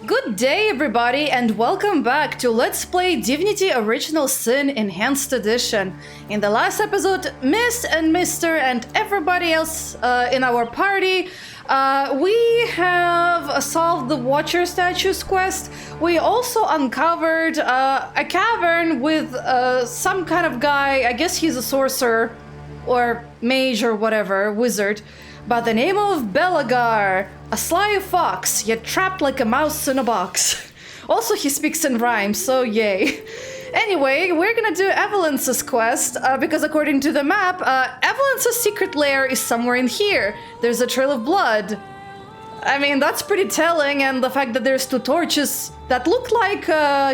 Good day, everybody, and welcome back to Let's Play Divinity Original Sin Enhanced Edition. In the last episode, Miss and Mr. and everybody else in our party, we have solved the Watcher Statues quest. We also uncovered a cavern with some kind of guy, I guess he's a sorcerer, or mage or whatever, wizard, by the name of Belagar, a sly fox, yet trapped like a mouse in a box. Also, he speaks in rhyme, so yay. Anyway, we're gonna do Evelyn's quest, because according to the map, Evelyn's secret lair is somewhere in here. There's a trail of blood. I mean, that's pretty telling, and the fact that there's two torches that look like,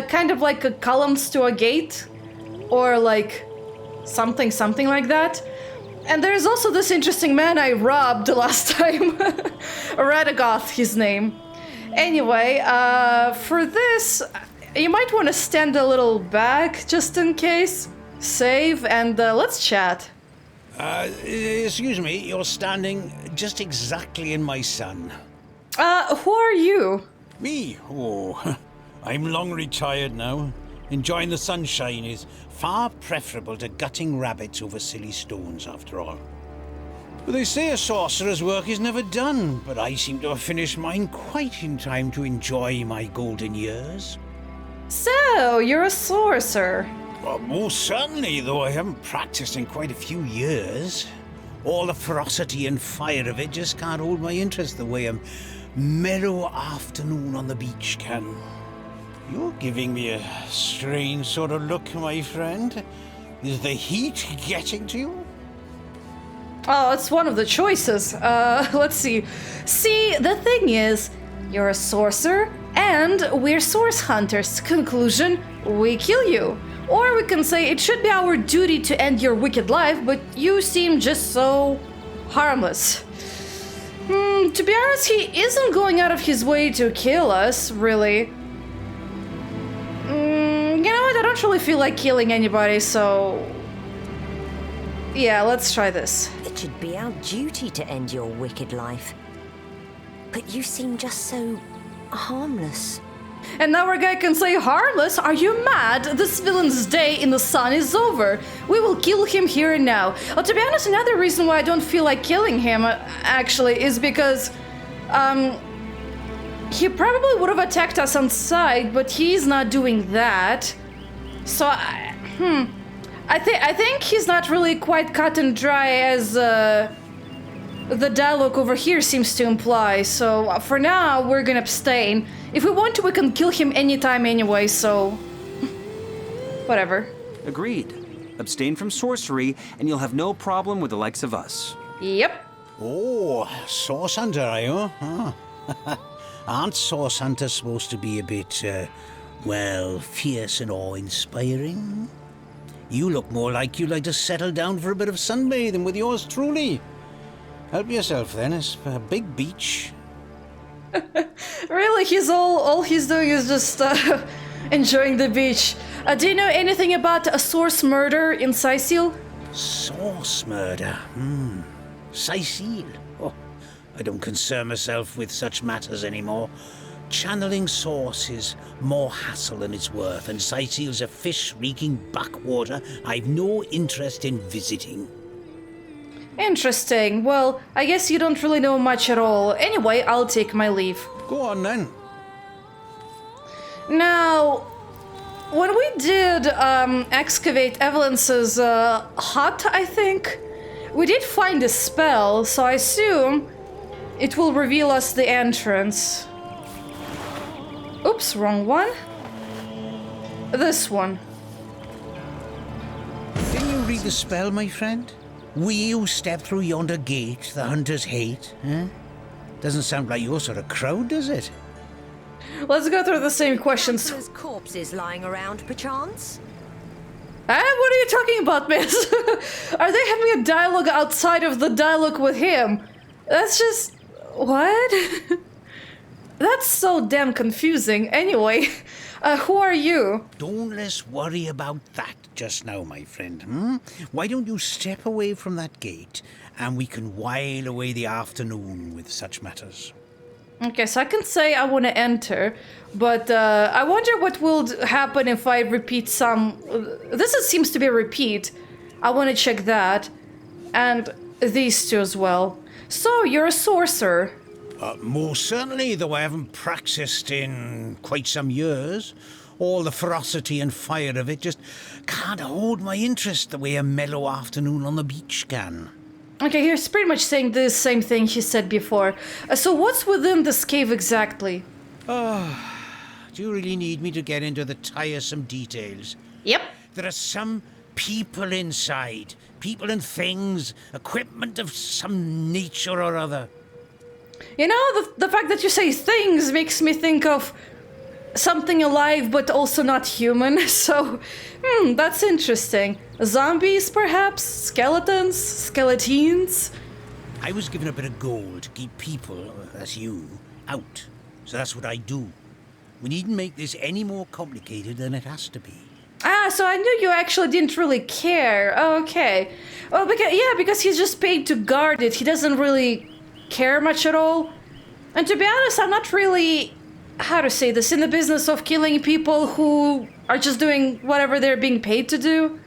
kind of like columns to a gate, or like something like that. And there's also this interesting man I robbed last time. Radagoth, his name. Anyway, for this, you might want to stand a little back just in case. Save, and let's chat. Excuse me, you're standing just exactly in my sun. Who are you? Me? Oh, I'm long retired now. Enjoying the sunshine is far preferable to gutting rabbits over silly stones, after all. But they say a sorcerer's work is never done, but I seem to have finished mine quite in time to enjoy my golden years. So, you're a sorcerer. Well, most certainly, though I haven't practiced in quite a few years. All the ferocity and fire of it just can't hold my interest the way a mellow afternoon on the beach can. You're giving me a strange sort of look, my friend. Is the heat getting to you? Oh, it's one of the choices. Let's see. See, the thing is, you're a sorcerer, and we're source hunters. Conclusion, we kill you. Or we can say it should be our duty to end your wicked life, but you seem just so harmless. To be honest, he isn't going out of his way to kill us, really. You know what? I don't really feel like killing anybody, so... Yeah, let's try this. It should be our duty to end your wicked life. But you seem just so harmless. And now our guy can say, harmless? Are you mad? This villain's day in the sun is over. We will kill him here and now. Well, to be honest, another reason why I don't feel like killing him, actually, is because... he probably would have attacked us on sight, but he's not doing that. So, I think he's not really quite cut and dry as the dialogue over here seems to imply. So for now, we're gonna abstain. If we want to, we can kill him anytime anyway. So, whatever. Agreed. Abstain from sorcery, and you'll have no problem with the likes of us. Yep. Oh, Source Hunter, are you? Huh? Aren't Source Hunters supposed to be a bit, well, fierce and awe-inspiring? You look more like you'd like to settle down for a bit of sunbathing with yours truly. Help yourself then, it's a big beach. Really, all he's doing is just enjoying the beach. Do you know anything about a source murder in Sicil? Source murder? Sicil? Oh, I don't concern myself with such matters anymore. Channeling Source is more hassle than it's worth, and Sicil's a fish-reeking backwater I've no interest in visiting. Interesting. Well, I guess you don't really know much at all. Anyway, I'll take my leave. Go on then. Now, when we did excavate Evelyn's hut, I think, we did find a spell, so I assume it will reveal us the entrance. Oops, wrong one. This one. Didn't you read the spell, my friend? Will you step through yonder gate the hunters hate? Huh? Doesn't sound like your sort of crowd, does it? Let's go through the same questions. There's corpses lying around, perchance? What are you talking about, miss? Are they having a dialogue outside of the dialogue with him? That's just... what? That's so damn confusing. Anyway, who are you? Don't let's worry about that just now, my friend. Why don't you step away from that gate, and we can while away the afternoon with such matters. Okay, so I can say I want to enter, but I wonder what will happen if I repeat some... seems to be a repeat. I want to check that. And these two as well. So, you're a sorcerer. Most certainly, though I haven't practiced in quite some years. All the ferocity and fire of it just can't hold my interest the way a mellow afternoon on the beach can. Okay, he's pretty much saying the same thing he said before. So what's within this cave exactly? Do you really need me to get into the tiresome details? Yep. There are some people inside. People and things. Equipment of some nature or other. You know, the fact that you say things makes me think of something alive but also not human. So, that's interesting. Zombies, perhaps? Skeletons? Skeletines? I was given a bit of gold to keep people, that's you, out. So that's what I do. We needn't make this any more complicated than it has to be. Ah, so I knew you actually didn't really care. Oh, okay. Well, because he's just paid to guard it. He doesn't really care much at all. And to be honest, I'm not really, how to say this, in the business of killing people who are just doing whatever they're being paid to do.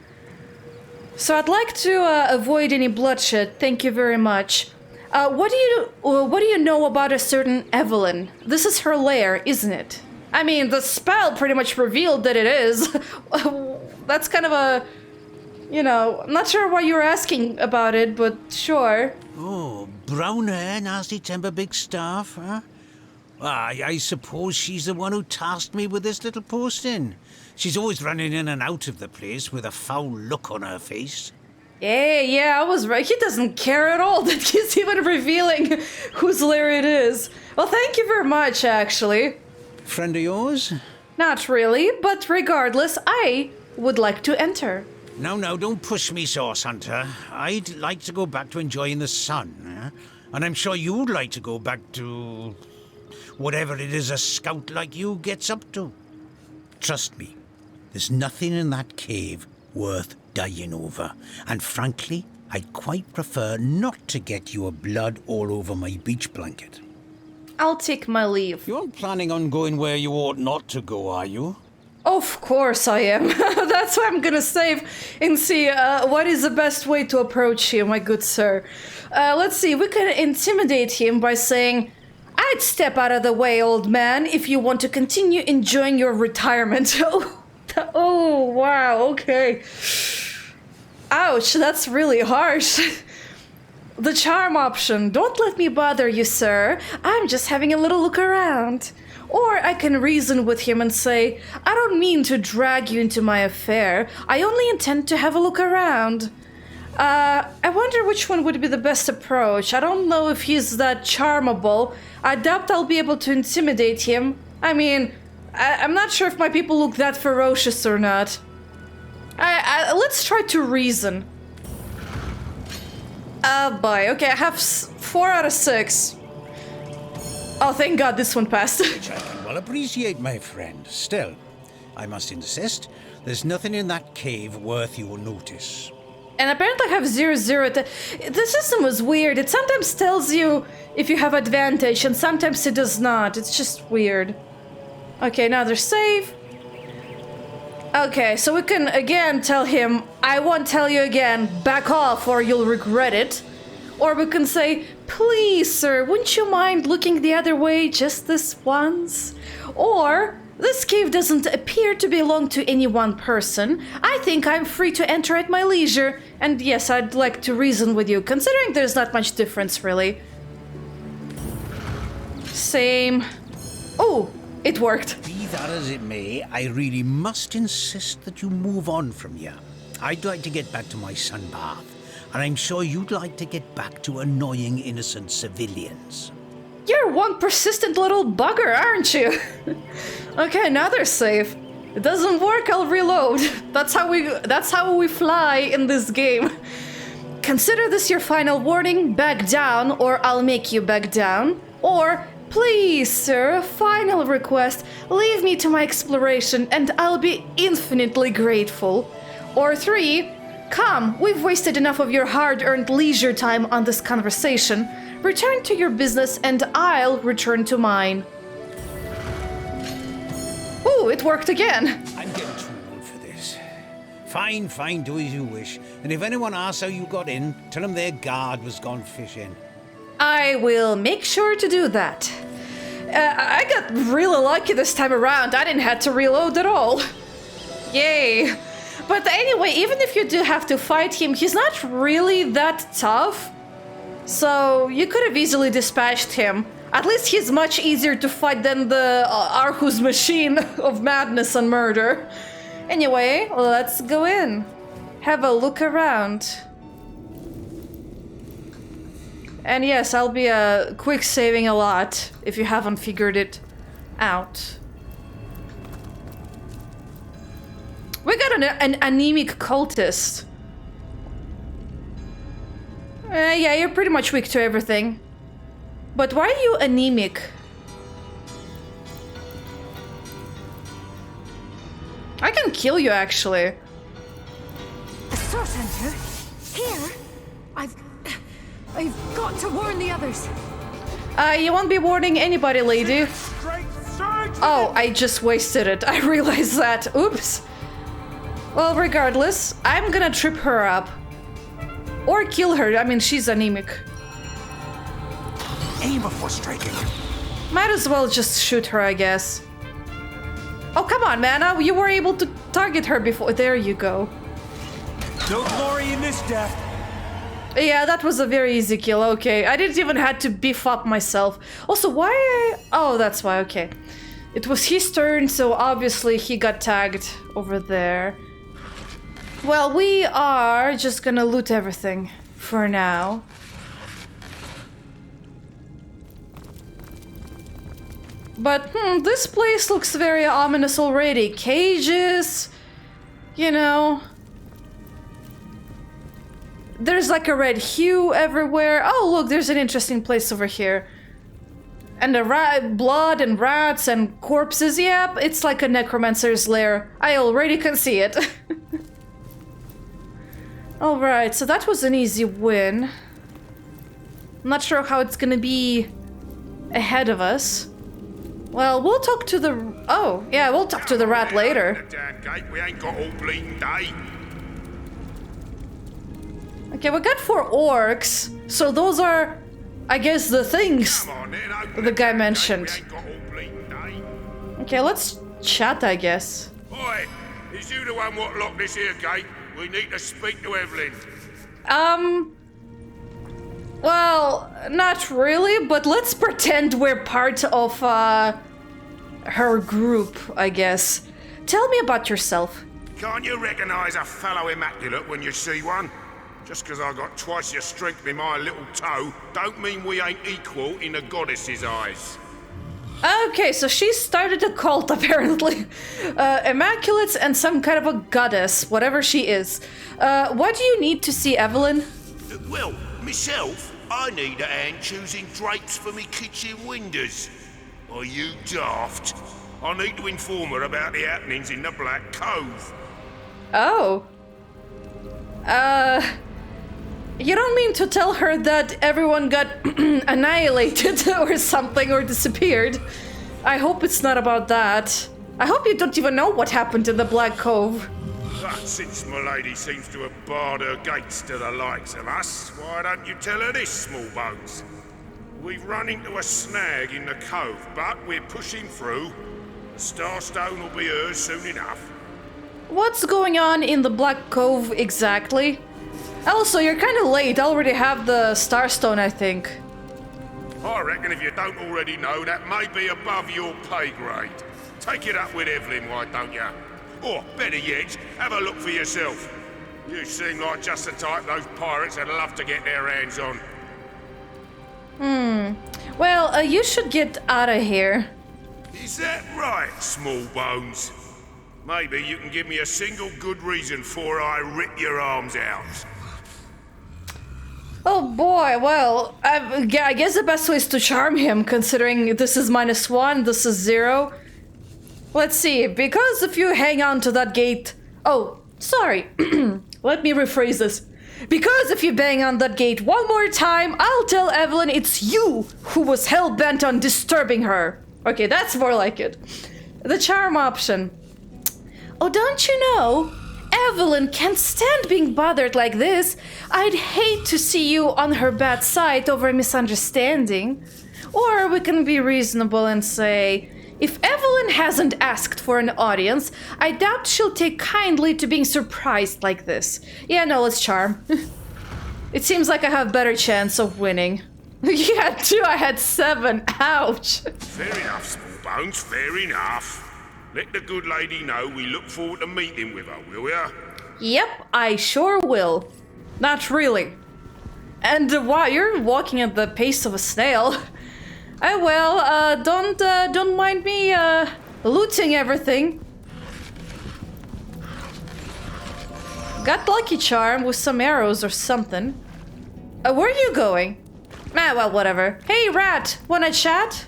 So I'd like to avoid any bloodshed. Thank you very much. What do you know about a certain Evelyn? This is her lair, isn't it? I mean, the spell pretty much revealed that it is. That's kind of a, I'm not sure why you're asking about it, but sure. Oh, brown hair, nasty temper, big staff, huh? I suppose she's the one who tasked me with this little posting. She's always running in and out of the place with a foul look on her face. Yeah, I was right. He doesn't care at all that he's even revealing whose lair it is. Well, thank you very much, actually. Friend of yours? Not really, but regardless, I would like to enter. No, don't push me, Sauce Hunter. I'd like to go back to enjoying the sun, and I'm sure you'd like to go back to whatever it is a scout like you gets up to. Trust me, there's nothing in that cave worth dying over, and frankly, I'd quite prefer not to get your blood all over my beach blanket. I'll take my leave. You aren't planning on going where you ought not to go, are you? Of course I am. That's why I'm gonna save and see what is the best way to approach him, my good sir. Let's see, we can intimidate him by saying, I'd step out of the way, old man, if you want to continue enjoying your retirement. Oh, wow, okay. Ouch, that's really harsh. The charm option. Don't let me bother you, sir. I'm just having a little look around. Or I can reason with him and say, I don't mean to drag you into my affair. I only intend to have a look around. I wonder which one would be the best approach. I don't know if he's that charmable. I doubt I'll be able to intimidate him. I mean, I'm not sure if my people look that ferocious or not. Let's try to reason. Boy, okay, I have 4 out of 6. Oh, thank God this one passed. Which I can well appreciate, my friend. Still, I must insist, there's nothing in that cave worth your notice. And apparently I have 0-0. The system was weird. It sometimes tells you if you have advantage, and sometimes it does not. It's just weird. Okay, another save. Okay, so we can again tell him, I won't tell you again, back off or you'll regret it. Or we can say, please sir, wouldn't you mind looking the other way just this once? Or, this cave doesn't appear to belong to any one person. I think I'm free to enter at my leisure. And yes, I'd like to reason with you, considering there's not much difference really. Same. Oh, it worked. Be that as it may, I really must insist that you move on from here. I'd like to get back to my sunbath, and I'm sure you'd like to get back to annoying innocent civilians. You're one persistent little bugger, aren't you? Okay, another save. It doesn't work, I'll reload. That's how we fly in this game. Consider this your final warning, back down, or I'll make you back down. Or, please, sir, a final request, leave me to my exploration and I'll be infinitely grateful. Or 3, Come, we've wasted enough of your hard-earned leisure time on this conversation. Return to your business and I'll return to mine. Ooh, it worked again. I'm getting too old for this. Fine, fine, do as you wish. And if anyone asks how you got in, tell them their guard was gone fishing. I will make sure to do that. I got really lucky this time around. I didn't have to reload at all. Yay. But anyway, even if you do have to fight him, he's not really that tough. So you could have easily dispatched him. At least he's much easier to fight than the Arhus machine of madness and murder. Anyway, let's go in. Have a look around. And yes, I'll be quick saving a lot if you haven't figured it out. We got an anemic cultist. Yeah, you're pretty much weak to everything. But why are you anemic? I can kill you, actually. A Source Hunter? Here? I've got to warn the others. You won't be warning anybody, lady. Oh, I just wasted it. I realized that. Oops. Well, regardless, I'm gonna trip her up. Or kill her. I mean, she's anemic. Aim before striking. Might as well just shoot her, I guess. Oh, come on, man. You were able to target her before. There you go. No glory in this death. Yeah, that was a very easy kill. Okay, I didn't even have to beef up myself. Also, why? Oh, that's why. Okay. It was his turn, so obviously he got tagged over there. Well, we are just gonna loot everything for now. But, this place looks very ominous already. Cages, you know. There's like a red hue everywhere. Oh, look, there's an interesting place over here. And the blood and rats and corpses. Yep, it's like a necromancer's lair. I already can see it. Alright, so that was an easy win. I'm not sure how it's gonna be ahead of us. Well, we'll talk to the... Oh, yeah, we'll talk to the rat later. We ain't got all bleeding day. Okay, we got 4 orcs, so those are, I guess, the things the guy mentioned. Okay, let's chat, I guess. Oi, is you the one what locked this here gate? We need to speak to Evelyn. Well, not really, but let's pretend we're part of, her group, I guess. Tell me about yourself. Can't you recognise a fellow immaculate when you see one? Just because I got twice your strength in my little toe, don't mean we ain't equal in a goddess's eyes. Okay, so she started a cult, apparently. Immaculates and some kind of a goddess, whatever she is. What do you need to see Evelyn? Well, myself, I need a hand choosing drapes for me kitchen windows. Are you daft? I need to inform her about the happenings in the Black Cove. Oh. You don't mean to tell her that everyone got annihilated or something or disappeared? I hope it's not about that. I hope you don't even know what happened in the Black Cove. But since m'lady seems to have barred her gates to the likes of us, why don't you tell her this, small bones? We've run into a snag in the cove, but we're pushing through. The Starstone will be hers soon enough. What's going on in the Black Cove exactly? Also, you're kind of late. I already have the Starstone, I think. I reckon if you don't already know, that may be above your pay grade. Take it up with Evelyn, why don't you? Or, better yet, have a look for yourself. You seem like just the type those pirates would love to get their hands on. Well, you should get out of here. Is that right, small bones? Maybe you can give me a single good reason for I rip your arms out. Oh boy, well, I guess the best way is to charm him, considering this is -1, this is 0. Let's see, because if you hang on to that gate... Oh, sorry. Let me rephrase this. Because if you bang on that gate one more time, I'll tell Evelyn it's you who was hell-bent on disturbing her. Okay, that's more like it. The charm option. Oh, don't you know? Evelyn can't stand being bothered like this. I'd hate to see you on her bad side over a misunderstanding. Or we can be reasonable and say, if Evelyn hasn't asked for an audience, I doubt she'll take kindly to being surprised like this. Yeah, no, let's charm. It seems like I have better chance of winning. You had 2, I had 7. Ouch. Fair enough, Smallbones, fair enough. Let the good lady know we look forward to meeting with her, will ya? Yep, I sure will. Not really. And wow, you're walking at the pace of a snail. Oh well, don't mind me looting everything. Got lucky charm with some arrows or something. Where are you going? Ah, well, whatever. Hey, rat, wanna chat?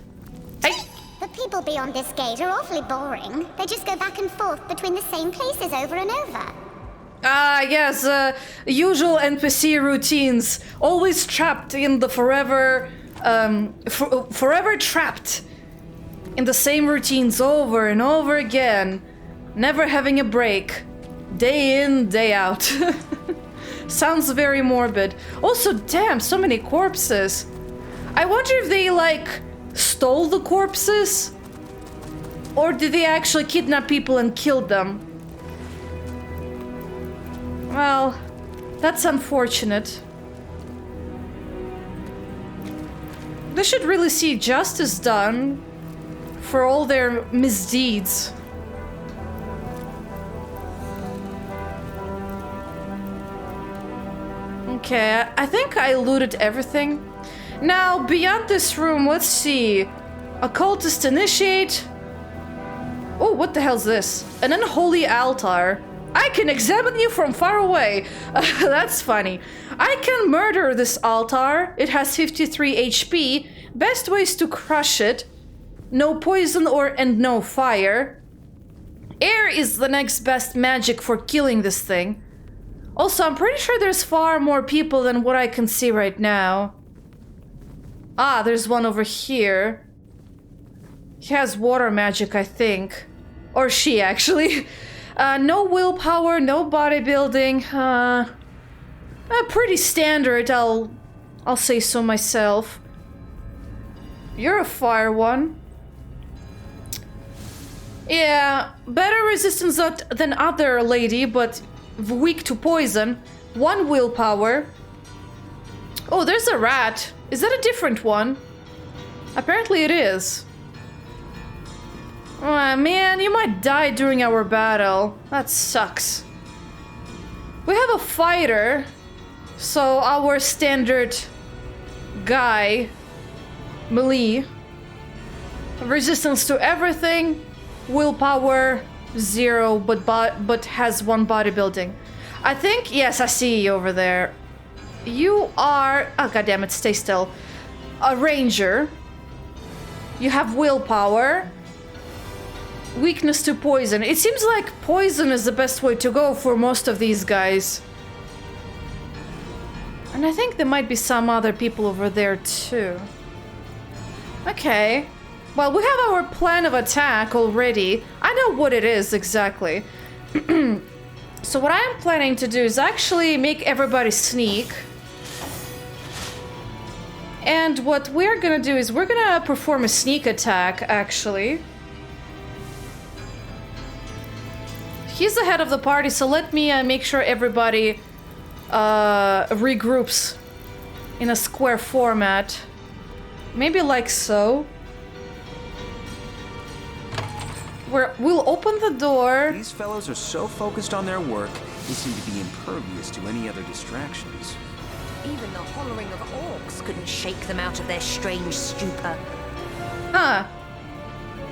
Hey. The people beyond this gate are awfully boring. They just go back and forth between the same places over and over. Ah, yes, usual NPC routines. Always trapped in the forever trapped in the same routines over and over again. Never having a break. Day in, day out. Sounds very morbid. Also, damn, so many corpses. I wonder if they, like, stole the corpses? Or did they actually kidnap people and kill them? Well, that's unfortunate. They should really see justice done for all their misdeeds. Okay, I think I looted everything. Now, beyond this room, let's see. Occultist initiate. Oh, what the hell's this? An unholy altar. I can examine you from far away. That's funny. I can murder this altar. It has 53 HP. Best ways to crush it. No poison and no fire. Air is the next best magic for killing this thing. Also, I'm pretty sure there's far more people than what I can see right now. Ah, there's one over here. He has water magic, I think. Or she, actually. No willpower, no bodybuilding. Pretty standard, I'll say so myself. You're a fire one. Yeah, better resistance than other lady, but weak to poison. 1 willpower. Oh, there's a rat. Is that a different one? Apparently it is. Oh, man, you might die during our battle. That sucks. We have a fighter. So our standard guy, melee. Resistance to everything. Willpower 0, but has 1 bodybuilding. I think, yes, I see you over there. You are, oh goddammit, stay still. A ranger. You have willpower. Weakness to poison. It seems like poison is the best way to go for most of these guys. And I think there might be some other people over there too. Okay. Well, we have our plan of attack already. I know what it is exactly. So what I'm planning to do is actually make everybody sneak. And what we're gonna do is we're gonna perform a sneak attack, actually. He's the head of the party, so let me make sure everybody regroups in a square format. Maybe like so. We'll open the door. These fellows are so focused on their work, they seem to be impervious to any other distractions. Even the hollering of orcs couldn't shake them out of their strange stupor. Huh.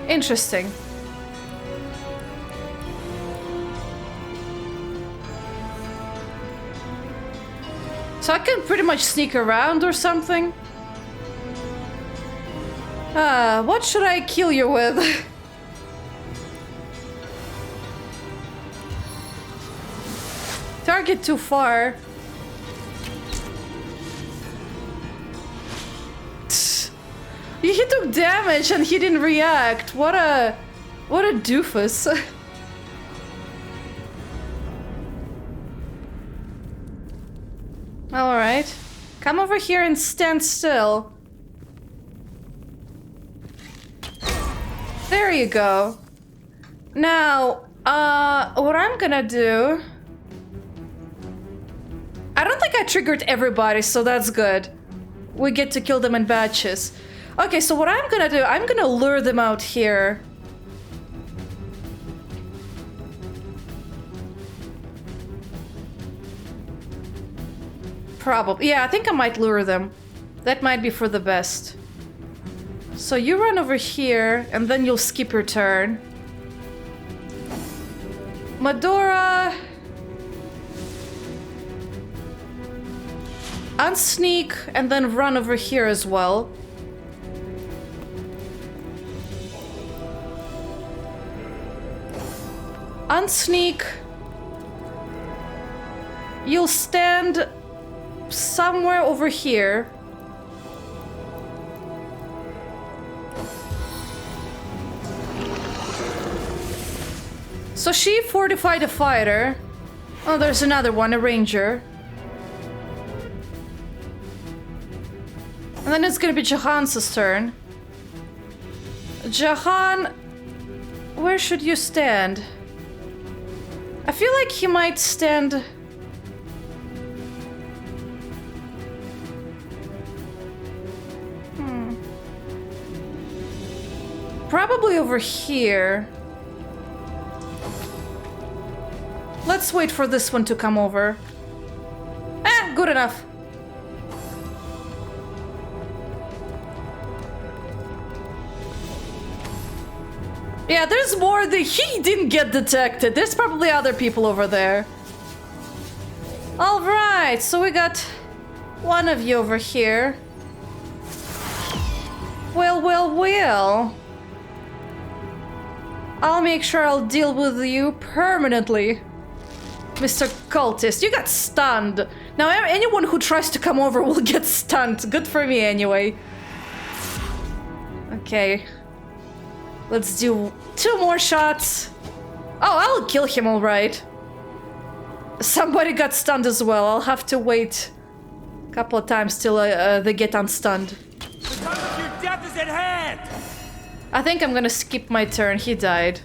Interesting. So I can pretty much sneak around or something? What should I kill you with? target too far. He took damage and he didn't react. What a doofus. Alright. Come over here and stand still. There you go. Now, what I'm gonna do... I don't think I triggered everybody, so that's good. We get to kill them in batches. Okay, so what I'm gonna do, I'm gonna lure them out here. Probably. Yeah, I think I might lure them. That might be for the best. So you run over here, and then you'll skip your turn. Medora... unsneak, and then run over here as well. Unsneak. You'll stand somewhere over here. So she fortified a fighter. Oh, there's another one, a ranger. And then it's gonna be Jahan's turn. Jahan, where should you stand? I feel like he might stand... Probably over here. Let's wait for this one to come over. Ah, good enough. Yeah, there's more that he didn't get detected. There's probably other people over there. Alright, so we got one of you over here. Well. I'll make sure I'll deal with you permanently. Mr. Cultist, you got stunned. Now anyone who tries to come over will get stunned. Good for me anyway. Okay. Let's do 2 more shots. Oh, I'll kill him all right. Somebody got stunned as well. I'll have to wait a couple of times till they get unstunned. The time of your death is at hand! I think I'm gonna skip my turn. He died.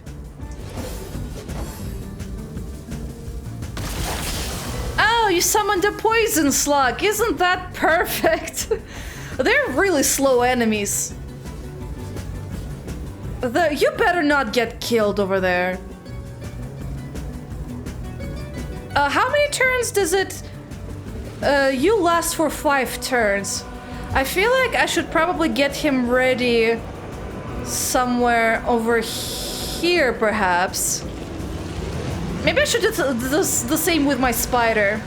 Oh, you summoned a poison slug. Isn't that perfect? They're really slow enemies. You better not get killed over there. How many turns does it... you last for 5 turns. I feel like I should probably get him ready somewhere over here, perhaps. Maybe I should do the same with my spider.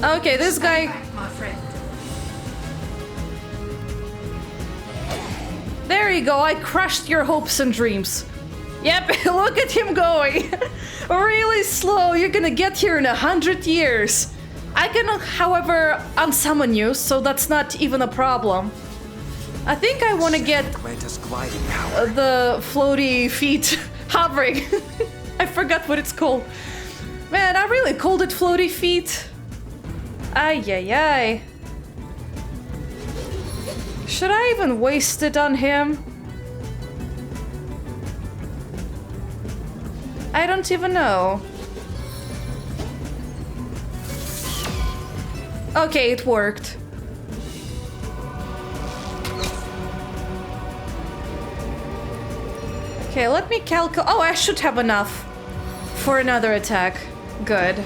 Okay, this guy... My friend. There you go, I crushed your hopes and dreams. Yep, look at him going. Really slow, you're gonna get here in 100 years. I can, however, unsummon you, so that's not even a problem. I think I want to get Atlantis gliding power. the floaty feet hovering. I forgot what it's called. Man, I really called it floaty feet. Ay. Should I even waste it on him? I don't even know. Okay, it worked. Okay, let me calculate. Oh, I should have enough for another attack. Good.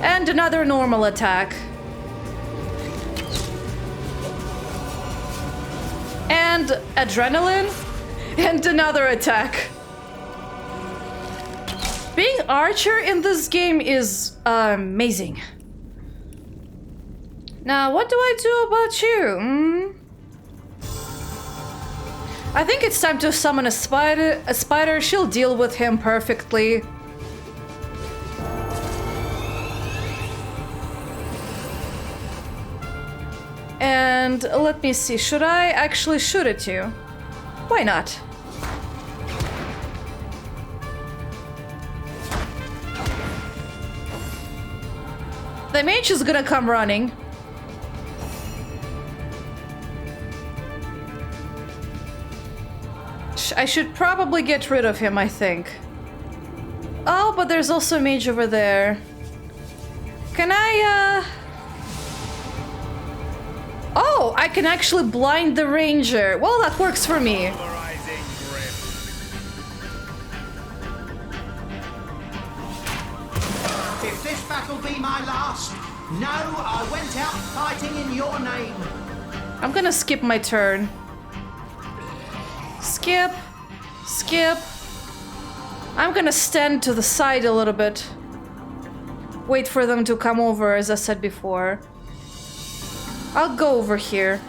And another normal attack. And adrenaline. And another attack. Being Archer in this game is amazing. Now, what do I do about you? I think it's time to summon a spider. She'll deal with him perfectly. And let me see, should I actually shoot at you? Why not? The mage is gonna come running. I should probably get rid of him, I think. Oh, but there's also a mage over there. Can I, Oh, I can actually blind the ranger. Well, that works for me. If this battle be my last, no, I went out fighting in your name. I'm gonna skip my turn. Skip. Skip. I'm gonna stand to the side a little bit. Wait for them to come over, as I said before. I'll go over here.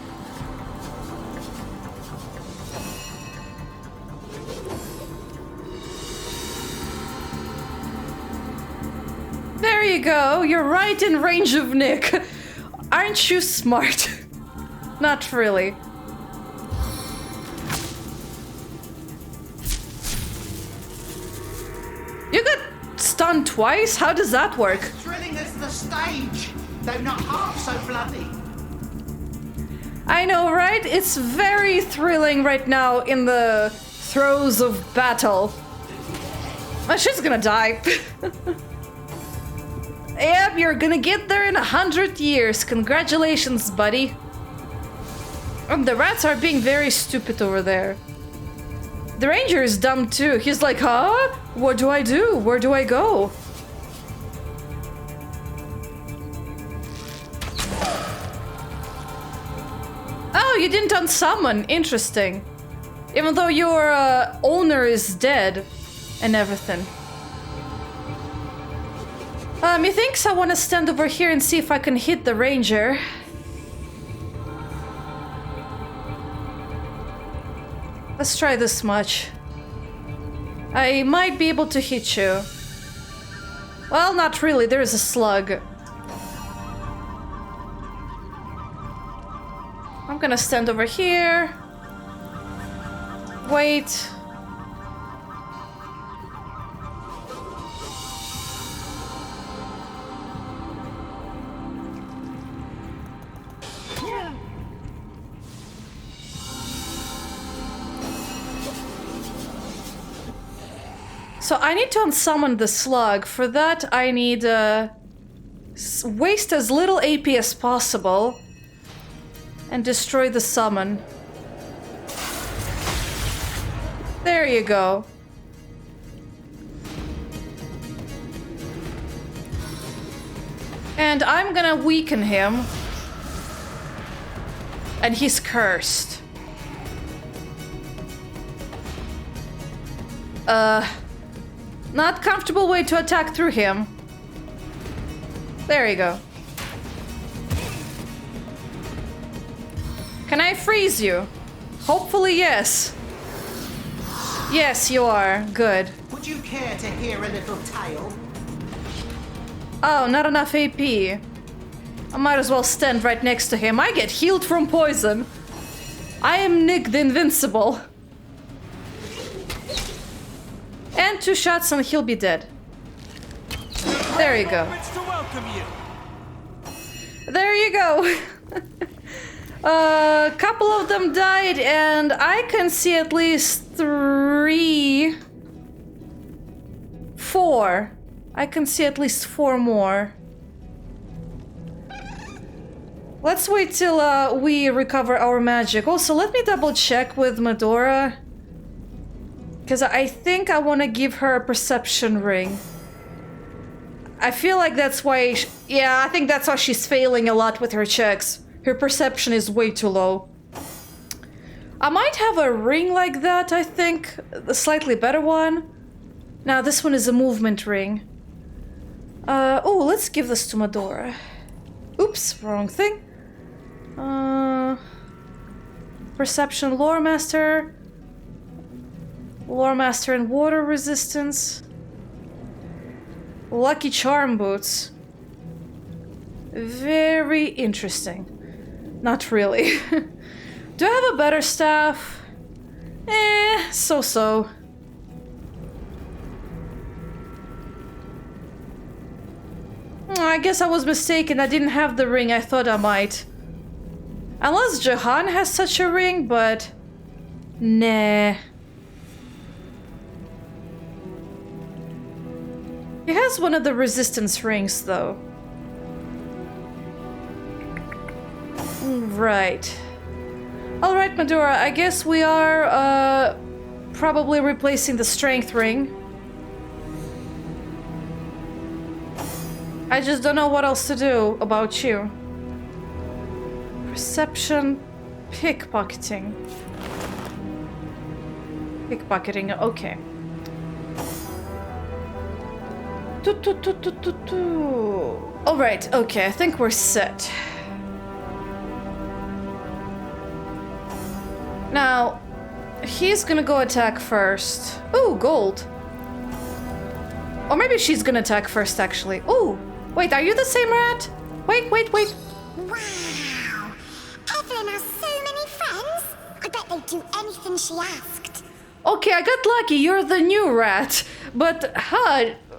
There you go. You're right in range of Nick. Aren't you smart? Not really. You got stunned twice? How does that work? Thrilling as the stage, though not half so bloody. I know, right? It's very thrilling right now in the throes of battle. Oh, she's gonna die. Yep, you're gonna get there in 100 years. Congratulations, buddy. And the rats are being very stupid over there. The ranger is dumb too. He's like, huh? What do I do? Where do I go? Oh, you didn't unsummon. Interesting. Even though your owner is dead and everything. Methinks I want to stand over here and see if I can hit the ranger. Let's try this much. I might be able to hit you. Well, not really. There is a slug. I'm gonna stand over here. Wait. So I need to unsummon the slug. For that, I need waste as little AP as possible and destroy the summon. There you go. And I'm gonna weaken him. And he's cursed. Not comfortable way to attack through him. There you go. Can I freeze you? Hopefully, yes. Yes, you are. Good. Would you care to hear a little tale? Oh, not enough AP. I might as well stand right next to him. I get healed from poison. I am Nick the Invincible. And 2 shots and he'll be dead. There you go. There you go. A couple of them died and I can see at least 3... 4. I can see at least 4 more. Let's wait till we recover our magic. Also, let me double check with Medora. Because I think I want to give her a perception ring. I feel like that's why... yeah, I think that's why she's failing a lot with her checks. Her perception is way too low. I might have a ring like that, I think. A slightly better one. Now, this one is a movement ring. Oh, let's give this to Medora. Oops, wrong thing. Perception Lore Master. Lore Master and water resistance. Lucky Charm boots. Very interesting. Not really. Do I have a better staff? So-so. I guess I was mistaken. I didn't have the ring. I thought I might. Unless Jahan has such a ring, but... Nah. He has one of the resistance rings, though. Right. Alright, Medora, I guess we are, probably replacing the strength ring. I just don't know what else to do about you. Perception, pickpocketing. Pickpocketing, okay. Alright, okay, I think we're set. Now, he's gonna go attack first. Ooh, gold. Or maybe she's gonna attack first, actually. Ooh, wait, are you the same rat? Wait. Wow! Evelyn has so many friends. I bet they'd do anything she asked. Okay, I got lucky. You're the new rat. But,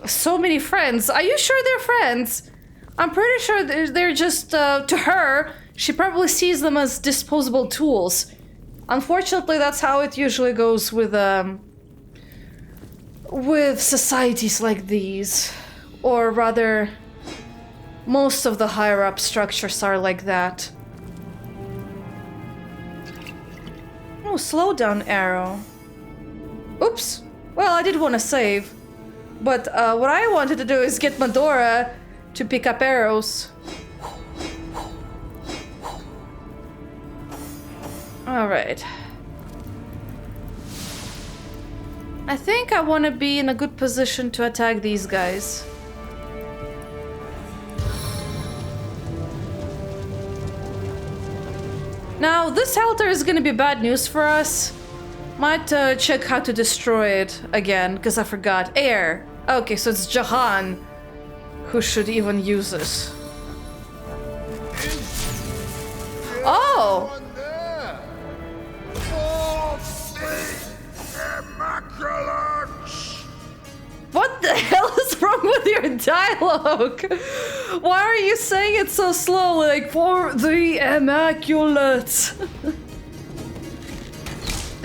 so many friends. Are you sure they're friends? I'm pretty sure they're just, to her, she probably sees them as disposable tools. Unfortunately, that's how it usually goes with societies like these. Or rather, most of the higher-up structures are like that. Oh, slowdown arrow. Oops. Well, I did want to save. But what I wanted to do is get Medora to pick up arrows. Alright. I think I want to be in a good position to attack these guys. Now, this altar is gonna be bad news for us. Might check how to destroy it again, because I forgot. Air. Okay, so it's Jahan who should even use this. Oh! What the hell is wrong with your dialogue? Why are you saying it so slow, like, for the Immaculate?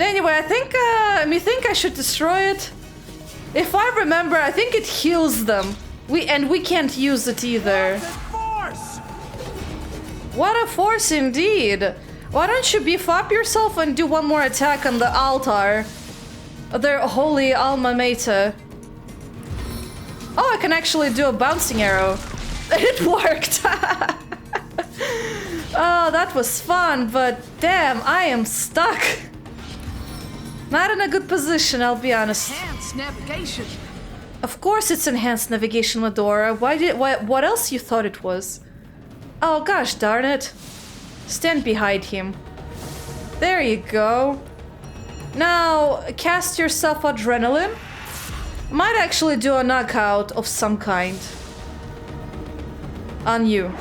Anyway, I think, I should destroy it. If I remember, I think it heals them. We can't use it either. What a force indeed! Why don't you beef up yourself and do one more attack on the altar? Their holy alma mater. Oh, I can actually do a bouncing arrow. It worked! Oh, that was fun, but damn, I am stuck. Not in a good position, I'll be honest. Enhanced navigation. Of course it's enhanced navigation, Medora. What else you thought it was? Oh gosh darn it. Stand behind him. There you go. Now, cast yourself adrenaline. Might actually do a knockout of some kind. On you.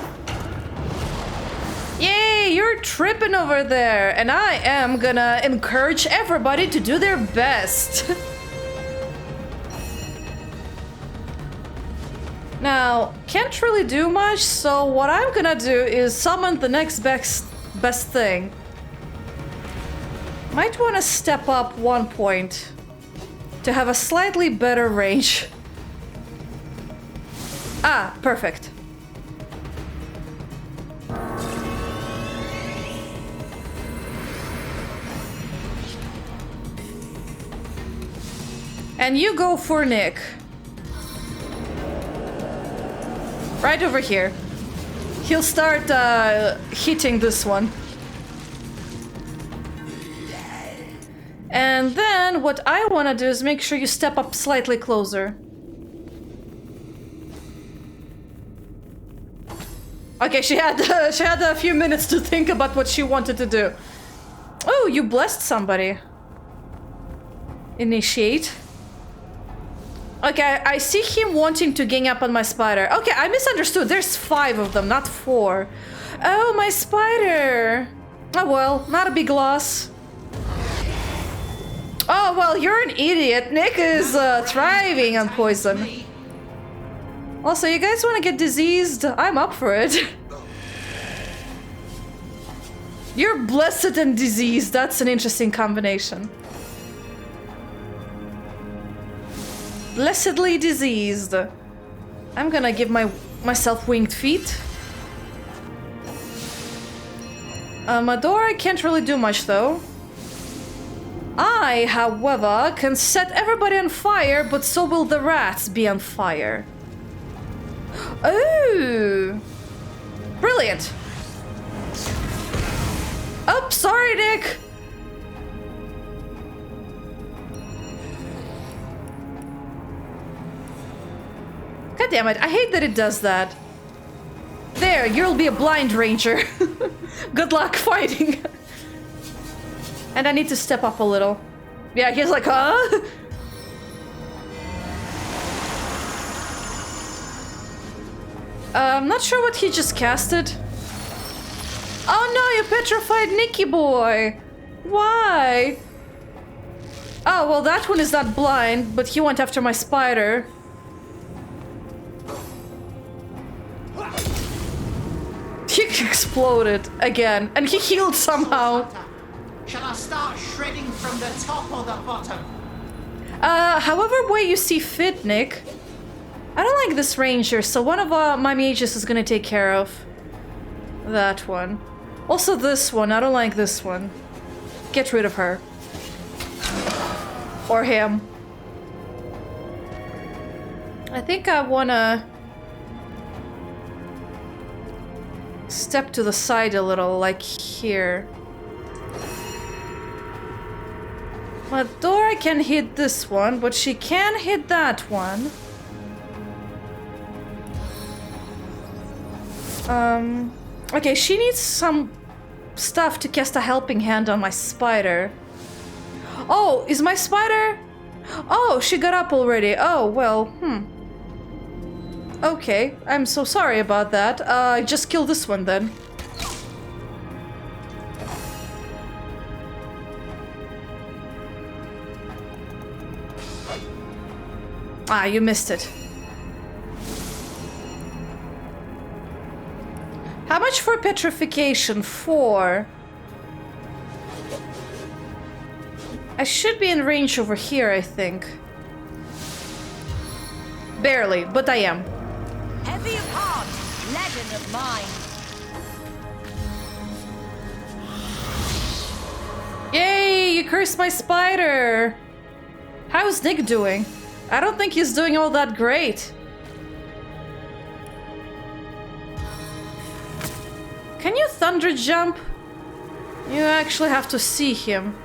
Yay, you're tripping over there. And I am gonna encourage everybody to do their best. Now, can't really do much, so what I'm gonna do is summon the next best thing. Might want to step up 1 point to have a slightly better range. Ah, perfect. And you go for Nick. Right over here. He'll start hitting this one. And then what I want to do is make sure you step up slightly closer. Okay, she had a few minutes to think about what she wanted to do. Oh, you blessed somebody. Initiate. Okay, I see him wanting to gang up on my spider. Okay, I misunderstood. There's 5 of them, not 4. Oh, my spider. Oh well, not a big loss. Oh well, you're an idiot. Nick is thriving on poison. Also, you guys want to get diseased? I'm up for it. You're blessed and diseased. That's an interesting combination. Blessedly diseased. I'm gonna give myself winged feet. Madora can't really do much though. I, however, can set everybody on fire, but so will the rats be on fire. Oh! Brilliant! Oh, sorry, Nick! God damn it, I hate that it does that. There, you'll be a blind ranger. Good luck fighting. And I need to step up a little. Yeah, he's like, huh? I'm not sure what he just casted. Oh no, you petrified Nicky boy. Why? Oh, well, that one is not blind, but he went after my spider. He exploded again, and he healed somehow. Shall I start shredding from the top or the bottom? However way you see fit, Nick. I don't like this ranger, so one of my mages is gonna take care of that one. Also this one, I don't like this one. Get rid of her. Or him. I think I wanna step to the side a little, like here. Madora can hit this one, but she can hit that one. Okay, she needs some stuff to cast a helping hand on my spider. Oh, is my spider? Oh, she got up already. Oh, well, Okay, I'm so sorry about that. Just kill this one then. Ah, you missed it. How much for petrification? 4. I should be in range over here, I think. Barely, but I am. Heavy of heart, leaden of mind. Yay, you cursed my spider. How's Nick doing? I don't think he's doing all that great. Can you thunder jump? You actually have to see him.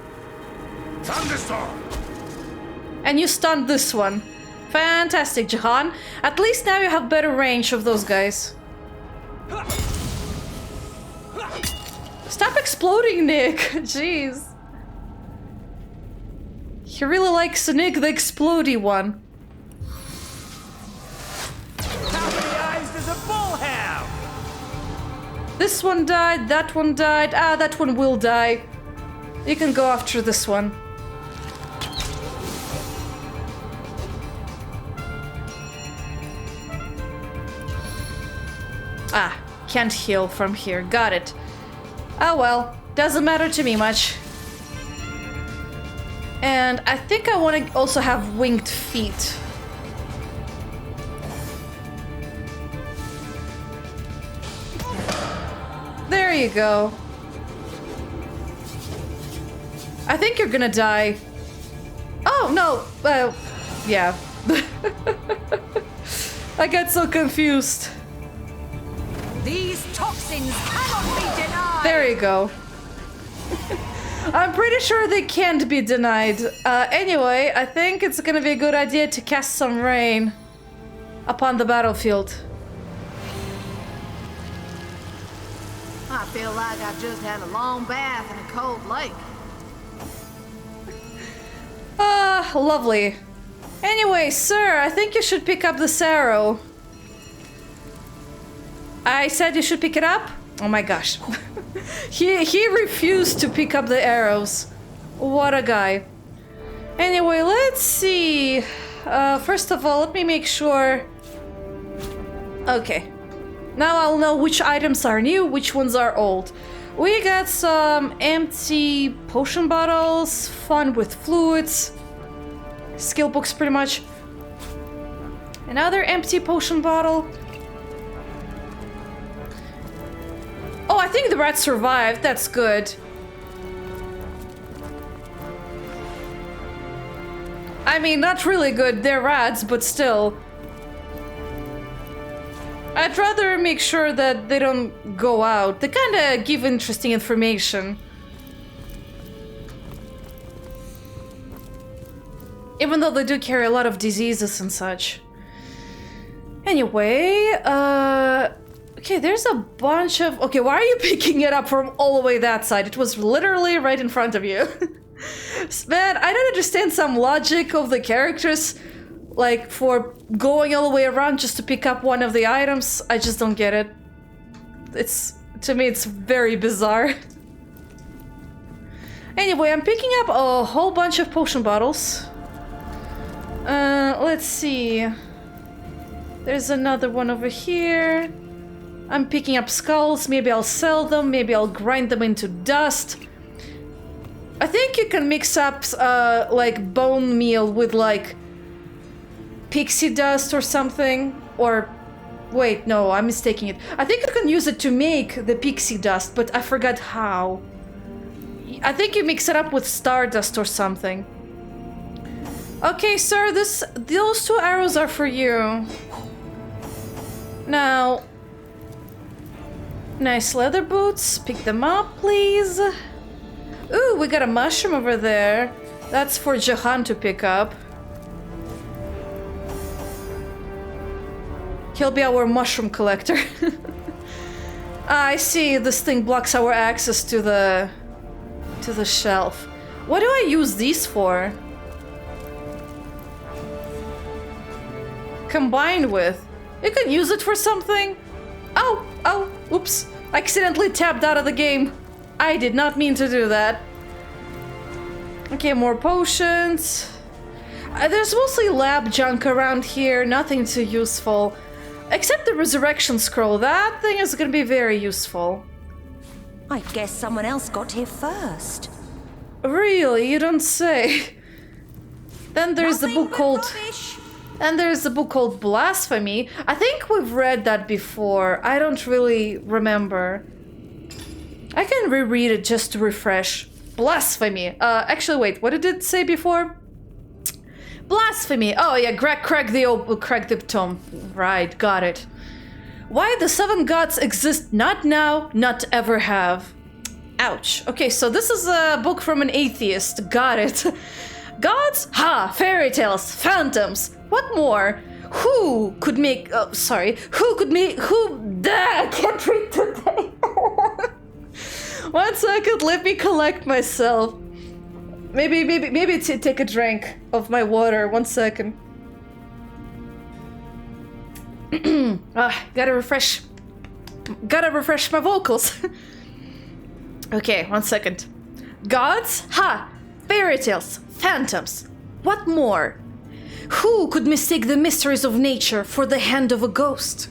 Thunderstorm! And you stunned this one. Fantastic, Jahan. At least now you have better range of those guys. Stop exploding, Nick. Jeez. He really likes Nick the explodey one. How many eyes does a bull have? This one died, that one died. Ah, that one will die. You can go after this one. Ah, can't heal from here. Got it. Oh well, doesn't matter to me much. And I think I want to also have winged feet. There you go. I think you're gonna die. Oh, no. Yeah. I got so confused. These toxins cannot be denied! There you go. I'm pretty sure they can't be denied. Anyway, I think it's gonna be a good idea to cast some rain upon the battlefield. I feel like I just had a long bath in a cold lake. Ah, lovely. Anyway, sir, I think you should pick up this arrow. I said you should pick it up? Oh my gosh. He refused to pick up the arrows. What a guy. Anyway, let's see. First of all, let me make sure. Okay. Now I'll know which items are new, which ones are old. We got some empty potion bottles, fun with fluids, skill books pretty much. Another empty potion bottle. Oh, I think the rat survived. That's good. I mean, not really good. They're rats, but still. I'd rather make sure that they don't go out. They kind of give interesting information. Even though they do carry a lot of diseases and such. Anyway, okay, there's a bunch of... Okay, why are you picking it up from all the way that side? It was literally right in front of you. Man, I don't understand some logic of the characters, like, for going all the way around just to pick up one of the items. I just don't get it. To me, it's very bizarre. Anyway, I'm picking up a whole bunch of potion bottles. Let's see. There's another one over here. I'm picking up skulls. Maybe I'll sell them. Maybe I'll grind them into dust. I think you can mix up, like, bone meal with, like, pixie dust or something. Or, wait, no, I'm mistaking it. I think you can use it to make the pixie dust, but I forgot how. I think you mix it up with stardust or something. Okay, sir, those 2 arrows are for you. Now, nice leather boots. Pick them up, please. Ooh, we got a mushroom over there. That's for Jahan to pick up. He'll be our mushroom collector. I see this thing blocks our access to the shelf. What do I use these for? Combined with. You can use it for something. Oh, oops. Accidentally tapped out of the game. I did not mean to do that. Okay, more potions. There's mostly lab junk around here, nothing too useful. Except the resurrection scroll. That thing is gonna be very useful. I guess someone else got here first. Really? You don't say. Then there's the book called... And there's the book called Blasphemy. I think we've read that before. I don't really remember. I can reread it just to refresh. Blasphemy. Actually, wait. What did it say before? Blasphemy. Oh yeah, crack the tome. Right, got it. Why the 7 gods exist not now, not ever have. Ouch. Okay, so this is a book from an atheist. Got it. Gods? Ha! Fairy tales, phantoms. What more? Who could make... Oh, sorry. Who could make... Who... I can't read today. 1 second, let me collect myself. Maybe take a drink of my water. 1 second. Gotta refresh my vocals. Okay, 1 second. Gods? Ha! Fairy tales, phantoms. What more? Who could mistake the mysteries of nature for the hand of a ghost?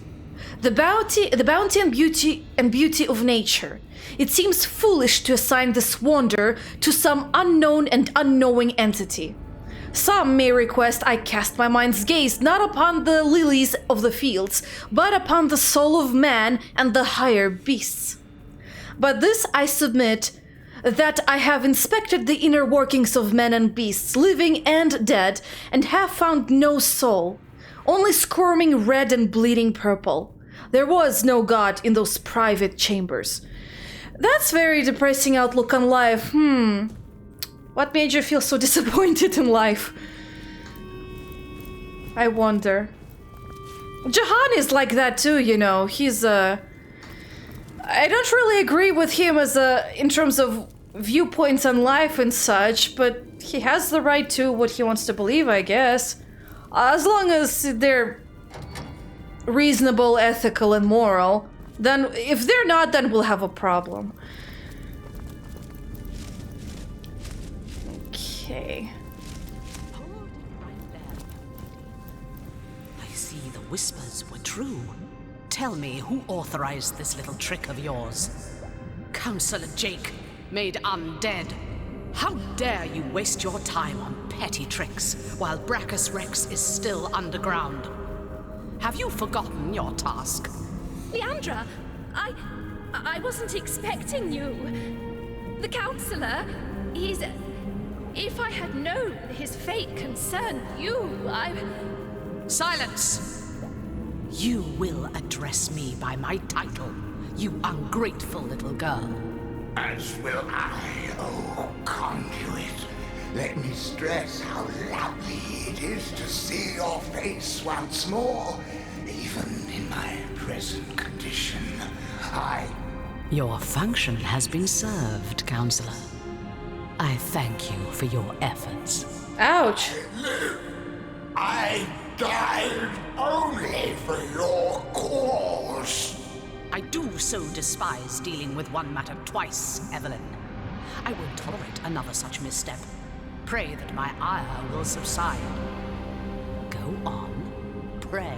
The bounty and beauty of nature. It seems foolish to assign this wonder to some unknown and unknowing entity. Some may request I cast my mind's gaze not upon the lilies of the fields, but upon the soul of man and the higher beasts. But this I submit, that I have inspected the inner workings of men and beasts, living and dead, and have found no soul, only squirming red and bleeding purple. There was no God in those private chambers. That's very depressing outlook on life. What made you feel so disappointed in life? I wonder. Jahan is like that too, you know. He's I don't really agree with him as in terms of viewpoints on life and such, but he has the right to what he wants to believe, I guess. As long as they're reasonable, ethical, and moral. Then, if they're not, then we'll have a problem. Okay. I see the whispers were true. Tell me, who authorized this little trick of yours? Counselor Jake, made undead. How dare you waste your time on petty tricks while Brachus Rex is still underground? Have you forgotten your task? Leandra, I wasn't expecting you. The counselor, he's... If I had known his fate concerned you, Silence! You will address me by my title, you ungrateful little girl. As will I, oh conduit. Let me stress how lovely it is to see your face once more. Even in my present condition, Your function has been served, Counselor. I thank you for your efforts. Ouch. I died only for your cause. I do so despise dealing with one matter twice, Evelyn. I won't tolerate another such misstep. Pray that my ire will subside. Go on, pray.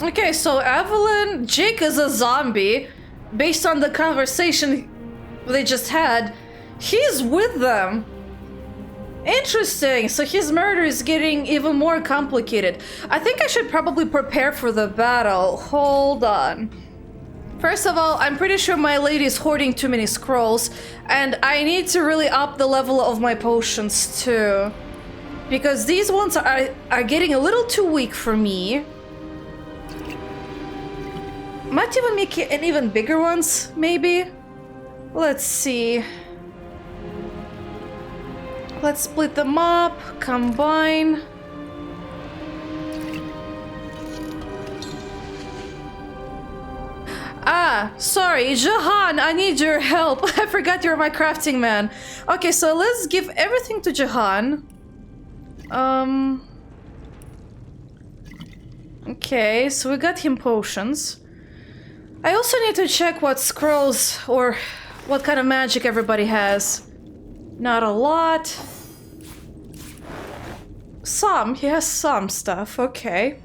Okay, so Evelyn, Jake is a zombie. Based on the conversation they just had, he's with them. Interesting, so his murder is getting even more complicated. I think I should probably prepare for the battle. Hold on. First of all, I'm pretty sure my lady is hoarding too many scrolls, and I need to really up the level of my potions too. Because these ones are getting a little too weak for me. Might even make an even bigger ones, maybe? Let's see. Let's split them up, combine. Ah, sorry, Jahan, I need your help. I forgot you're my crafting man. Okay, so let's give everything to Jahan. Okay, so we got him potions. I also need to check what scrolls or what kind of magic everybody has. Not a lot. Some, he has some stuff, okay.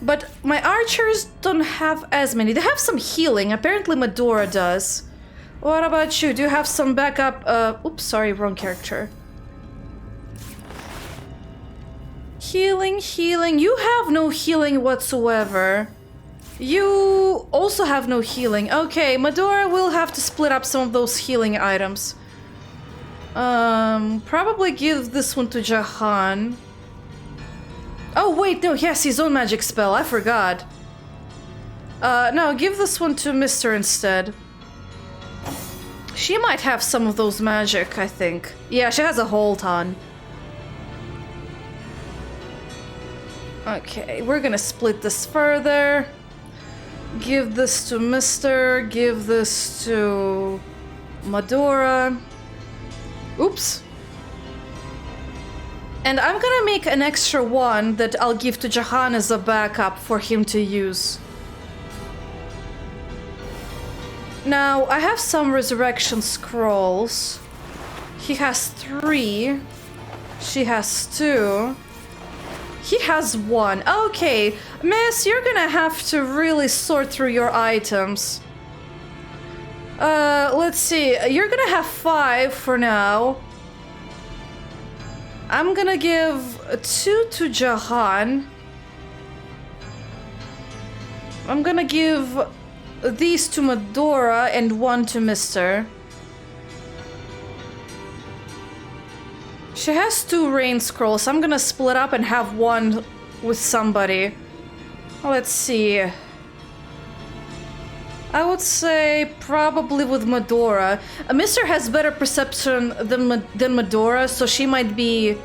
But my archers don't have as many. They have some healing, apparently Medora does. What about you? Do you have some backup? Oops, sorry, wrong character. Healing, healing. You have no healing whatsoever. You also have no healing. Okay, Medora will have to split up some of those healing items. Probably give this one to Jahan. Oh wait, no, he has his own magic spell, I forgot. No, give this one to Mr. instead. She might have some of those magic, I think. Yeah, she has a whole ton. Okay, we're gonna split this further. Give this to Mr. Give this to Medora. Oops. And I'm gonna make an extra one that I'll give to Jahan as a backup for him to use. Now, I have some resurrection scrolls. He has 3. She has 2. He has 1. Okay, miss, you're gonna have to really sort through your items. Let's see. You're gonna have 5 for now. I'm gonna give 2 to Jahan. I'm gonna give these to Medora and 1 to Mr. She has 2 rain scrolls. I'm gonna split up and have 1 with somebody. Let's see. I would say probably with Medora. Mr. has better perception than Medora, so she might be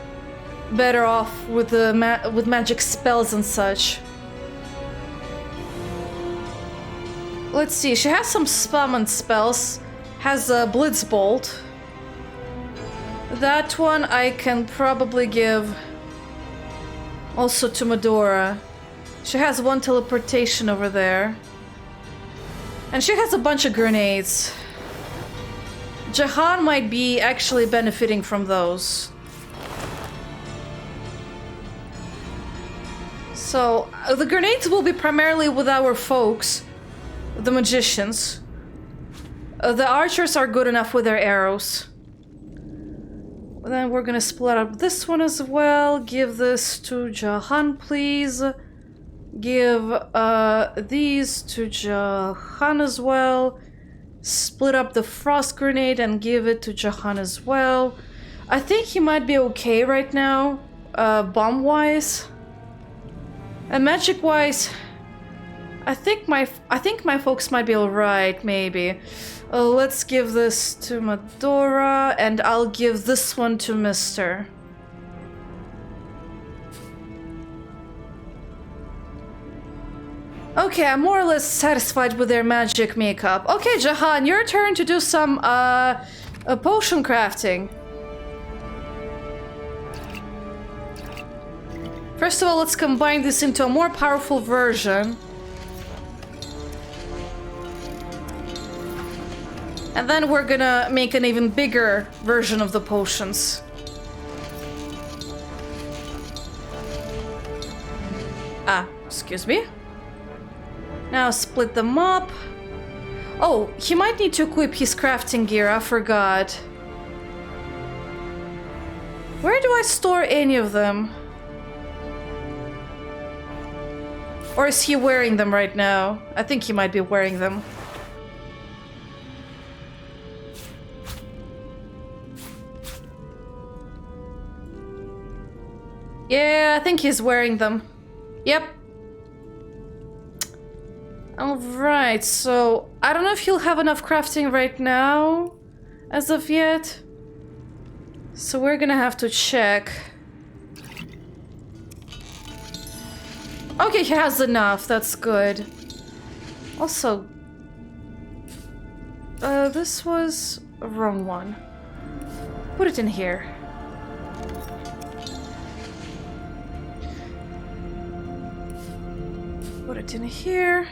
better off with the with magic spells and such. Let's see, she has some summon spells. Has a Blitzbolt. That one I can probably give also to Medora. She has one teleportation over there. And she has a bunch of grenades. Jahan might be actually benefiting from those. So, the grenades will be primarily with our folks, the magicians. The archers are good enough with their arrows. Then we're gonna split up this one as well. Give this to Jahan, please. Give these to Jahan as well. Split up the frost grenade and give it to Jahan as well. I think he might be okay right now, bomb-wise. And magic-wise, I think my folks might be alright, maybe. Let's give this to Medora, and I'll give this one to Mister. Okay, I'm more or less satisfied with their magic makeup. Okay, Jahan, your turn to do some potion crafting. First of all, let's combine this into a more powerful version. And then we're gonna make an even bigger version of the potions. Ah, excuse me. Now split them up. Oh, he might need to equip his crafting gear, I forgot. Where do I store any of them? Or is he wearing them right now? I think he might be wearing them. Yeah, I think he's wearing them. Yep. Alright, so I don't know if he'll have enough crafting right now, as of yet. So we're gonna have to check. Okay, he has enough, that's good. Also, this was a wrong one. Put it in here. Put it in here.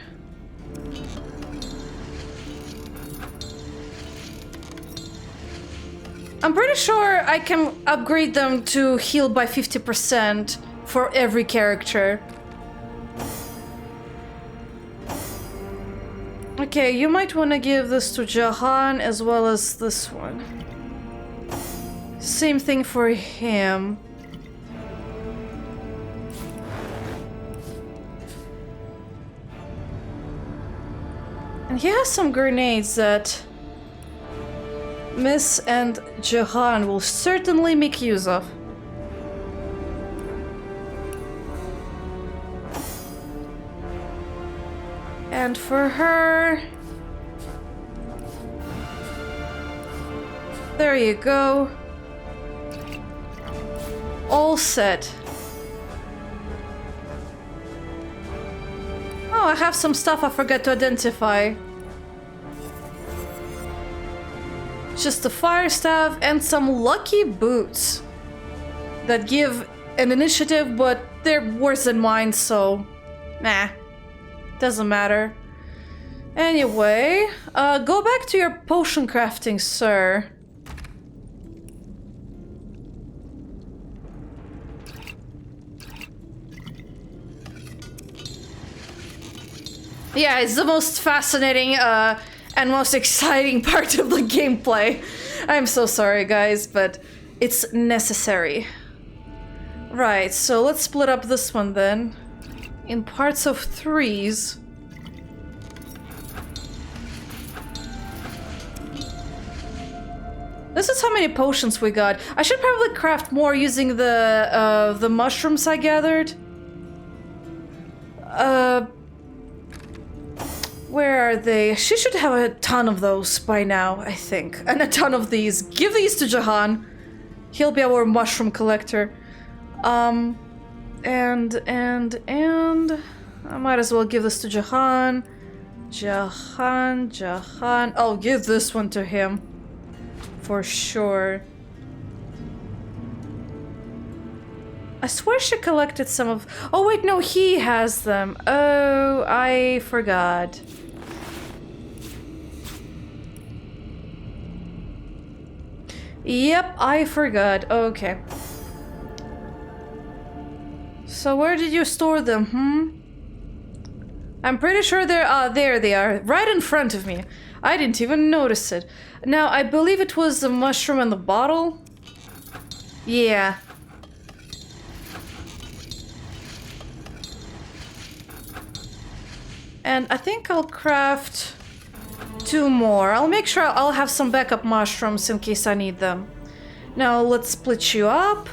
I'm pretty sure I can upgrade them to heal by 50% for every character. Okay, you might want to give this to Jahan as well as this one. Same thing for him. And he has some grenades that Miss and Jahan will certainly make use of. And for her... There you go. All set. Oh, I have some stuff I forgot to identify. Just the fire staff and some lucky boots that give an initiative, but they're worse than mine, so nah, doesn't matter. Anyway, go back to your potion crafting, sir. Yeah, it's the most fascinating and most exciting part of the gameplay. I'm so sorry, guys, but it's necessary. Right, so let's split up this one then in parts of 3s. This is how many potions we got. I should probably craft more using the mushrooms I gathered. Where are they? She should have a ton of those by now, I think. And a ton of these. Give these to Jahan. He'll be our mushroom collector. And I might as well give this to Jahan. Jahan. I'll give this one to him. For sure. I swear she collected some of... Oh wait, no, he has them. Oh, I forgot. Yep, I forgot. Okay. So where did you store them, I'm pretty sure they're... there they are. Right in front of me. I didn't even notice it. Now, I believe it was the mushroom in the bottle. Yeah. And I think I'll craft 2 more. I'll make sure I'll have some backup mushrooms in case I need them. Now let's split you up.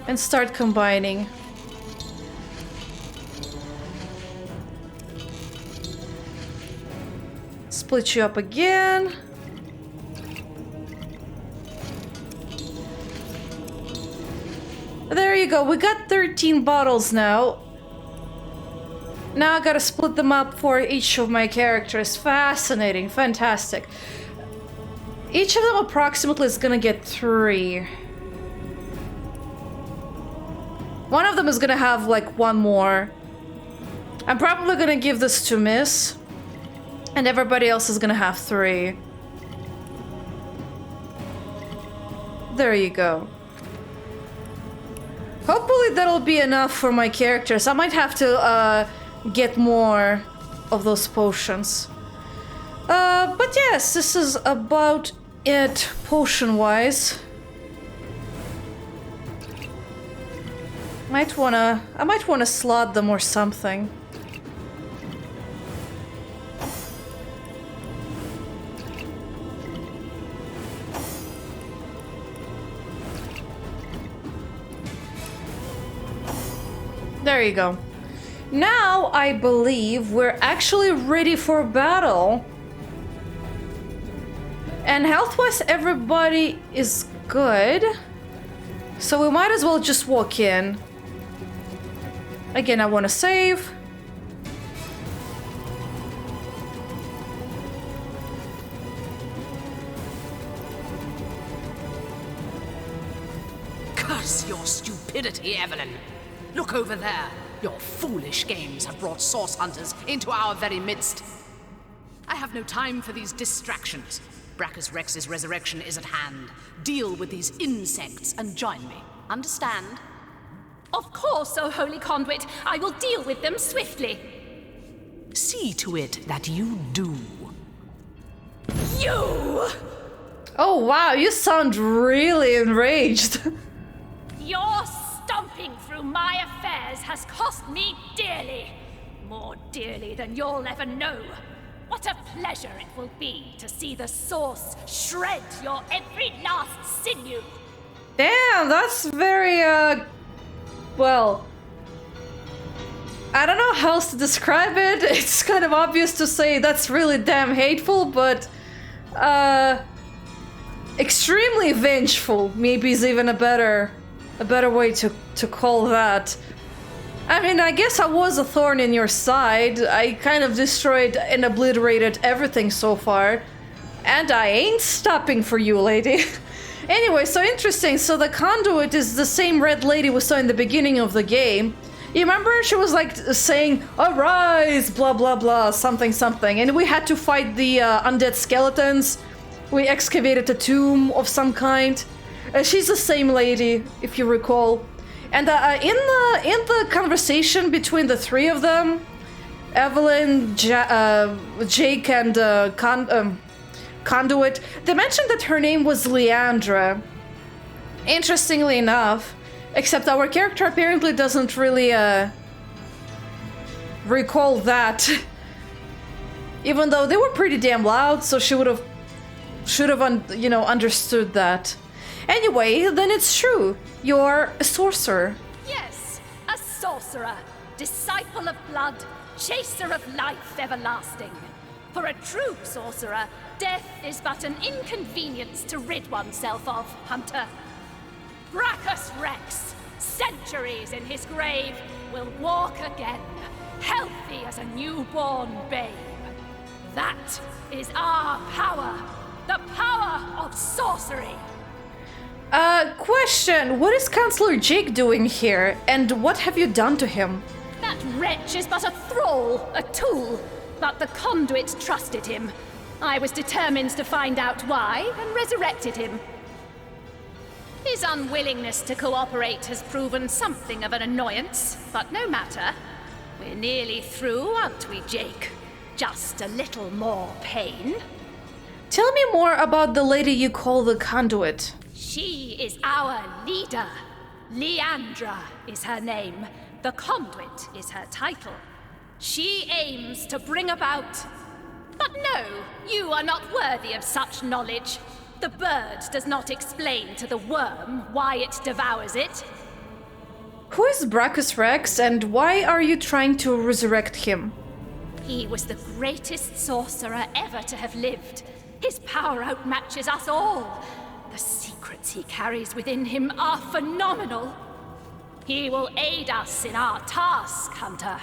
And start combining. Split you up again. There you go. We got 13 bottles now. Now I gotta split them up for each of my characters. Fascinating. Fantastic. Each of them approximately is gonna get 3. One of them is gonna have like 1 more. I'm probably gonna give this to Miss. And everybody else is gonna have 3. There you go. Hopefully that'll be enough for my characters. I might have to get more of those potions. But yes, this is about it potion-wise. I might wanna slot them or something. There you go. Now I believe we're actually ready for battle. And health-wise, everybody is good. So we might as well just walk in. Again, I want to save. Curse your stupidity, Evelyn. Look over there. Your foolish games have brought source hunters into our very midst. I have no time for these distractions. Brachus Rex's resurrection is at hand. Deal with these insects and join me. Understand? Of course, O Holy Conduit. I will deal with them swiftly. See to it that you do. You! Oh wow, you sound really enraged. Your stomping through my affairs has cost me dearly. More dearly than you'll ever know. What a pleasure it will be to see the source shred your every last sinew. Damn, that's very, well, I don't know how else to describe it. It's kind of obvious to say that's really damn hateful, but, extremely vengeful maybe is even a better way to call that. I mean, I guess I was a thorn in your side. I kind of destroyed and obliterated everything so far. And I ain't stopping for you, lady. Anyway, so interesting. So the conduit is the same red lady we saw in the beginning of the game. You remember? She was like saying, "Arise, blah, blah, blah, something, something." And we had to fight the undead skeletons. We excavated a tomb of some kind. She's the same lady, if you recall. And in the conversation between the 3 of them, Evelyn, Jake, and Conduit, they mentioned that her name was Leandra. Interestingly enough, except our character apparently doesn't really recall that. Even though they were pretty damn loud, so she should have understood that. Anyway, then it's true. You're a sorcerer. Yes, a sorcerer. Disciple of blood, chaser of life everlasting. For a true sorcerer, death is but an inconvenience to rid oneself of, Hunter. Brachus Rex, centuries in his grave, will walk again. healthy as a newborn babe. That is our power, the power of sorcery. Question. What is Counselor Jake doing here, and what have you done to him? That wretch is but a thrall, a tool, but the conduit trusted him. I was determined to find out why, and resurrected him. His unwillingness to cooperate has proven something of an annoyance, but no matter. We're nearly through, aren't we, Jake? Just a little more pain. Tell me more about the lady you call the conduit. She is our leader. Leandra is her name. The conduit is her title. She aims to bring about... But no, you are not worthy of such knowledge. The bird does not explain to the worm why it devours it. Who is Brachus Rex, and why are you trying to resurrect him? He was the greatest sorcerer ever to have lived. His power outmatches us all. The secrets he carries within him are phenomenal. He will aid us in our task, Hunter.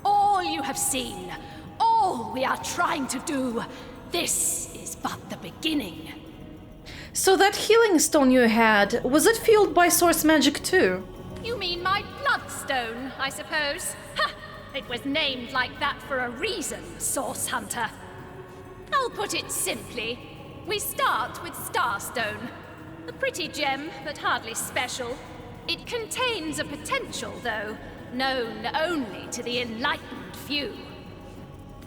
All you have seen, all we are trying to do, this is but the beginning. So that healing stone you had, was it fueled by source magic too? You mean my bloodstone, I suppose? Ha! It was named like that for a reason, Source Hunter. I'll put it simply. We start with Starstone. A pretty gem, but hardly special. It contains a potential, though, known only to the enlightened few.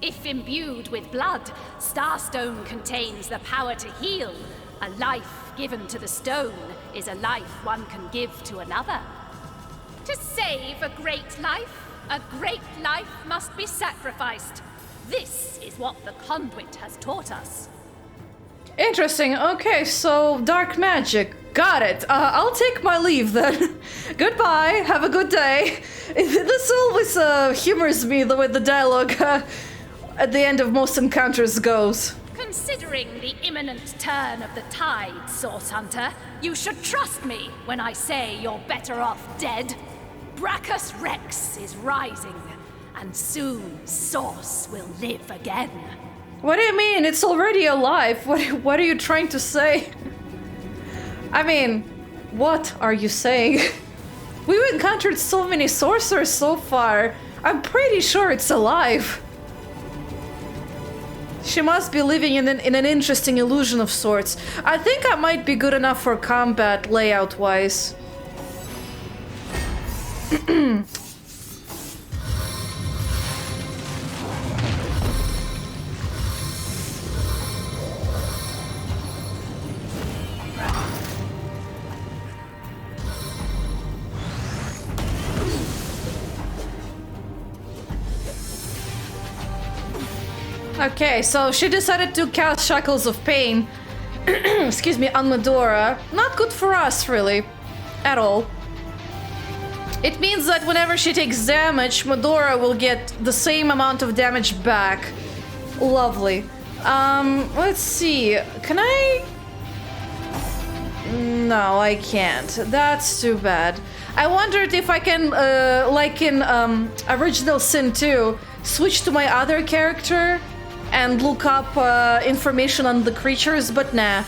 If imbued with blood, Starstone contains the power to heal. A life given to the stone is a life one can give to another. To save a great life must be sacrificed. This is what the conduit has taught us. Interesting. Okay, so dark magic. Got it. I'll take my leave then. Goodbye. Have a good day. This always humors me the way the dialogue at the end of most encounters goes. Considering the imminent turn of the tide, Source Hunter, you should trust me when I say you're better off dead. Brachus Rex is rising, and soon Source will live again. What do you mean? It's already alive. What are you trying to say? I mean, what are you saying? We've encountered so many sorcerers so far. I'm pretty sure it's alive. She must be living in an interesting illusion of sorts. I think I might be good enough for combat layout-wise. Okay, so she decided to cast Shackles of Pain, excuse me, on Medora. Not good for us, really, at all. It means that whenever she takes damage, Medora will get the same amount of damage back. Lovely. Let's see, can I? No, I can't. That's too bad. I wondered if I can, like in Original Sin 2, switch to my other character and look up information on the creatures, but nah.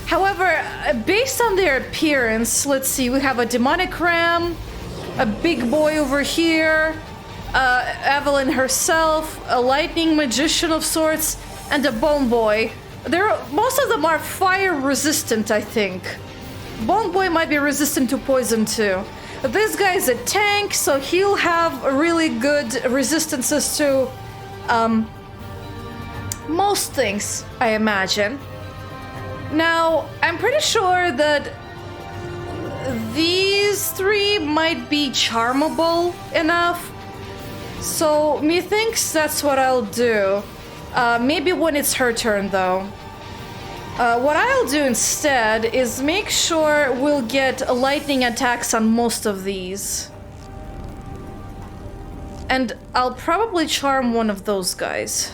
However, based on their appearance, let's see, we have a demonic ram, a big boy over here, Evelyn herself, a lightning magician of sorts, and a bone boy. Most of them are fire resistant, I think. Bone boy might be resistant to poison too. This guy's a tank, so he'll have really good resistances to most things, I imagine. Now, I'm pretty sure that these three might be charmable enough, so methinks that's what I'll do. Maybe when it's her turn, though. What I'll do instead is make sure we'll get lightning attacks on most of these. And I'll probably charm one of those guys.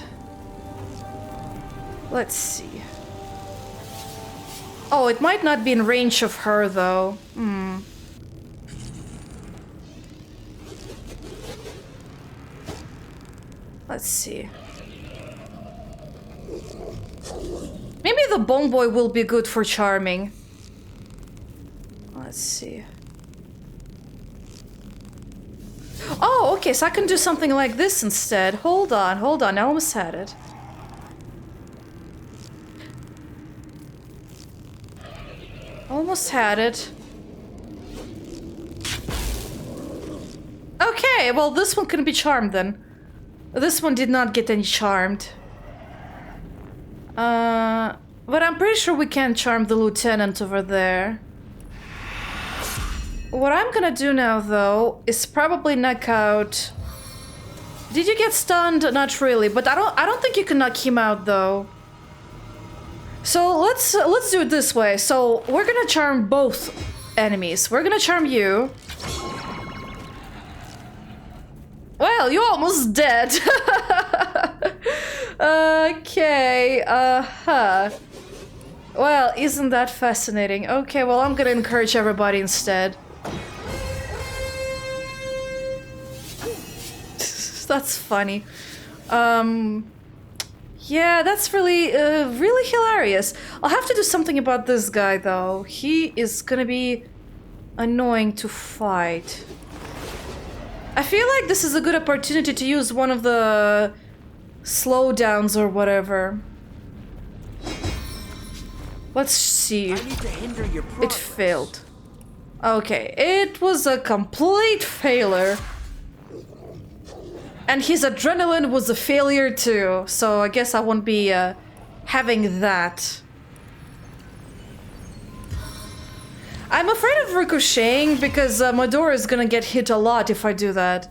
Let's see. Oh, it might not be in range of her, though. Let's see. Maybe the Bone Boy will be good for charming. Let's see. Oh, okay, so I can do something like this instead. Hold on, I almost had it. Almost had it. Okay, well this one can be charmed then. This one did not get any charmed. But I'm pretty sure we can charm the lieutenant over there. What I'm gonna do now, though, is probably knock out... Did you get stunned? Not really, but I don't think you can knock him out, though. So let's do it this way. So we're gonna charm both enemies. We're gonna charm you. Well, you're almost dead. Okay, Well, isn't that fascinating? Okay, well, I'm gonna encourage everybody instead. That's funny. Yeah, that's really, really hilarious. I'll have to do something about this guy, though. He is gonna be annoying to fight. I feel like this is a good opportunity to use one of the slowdowns or whatever. Let's see. It failed. Okay, it was a complete failure. And his adrenaline was a failure too, so I guess I won't be having that. I'm afraid of ricocheting because Medora is gonna get hit a lot if I do that.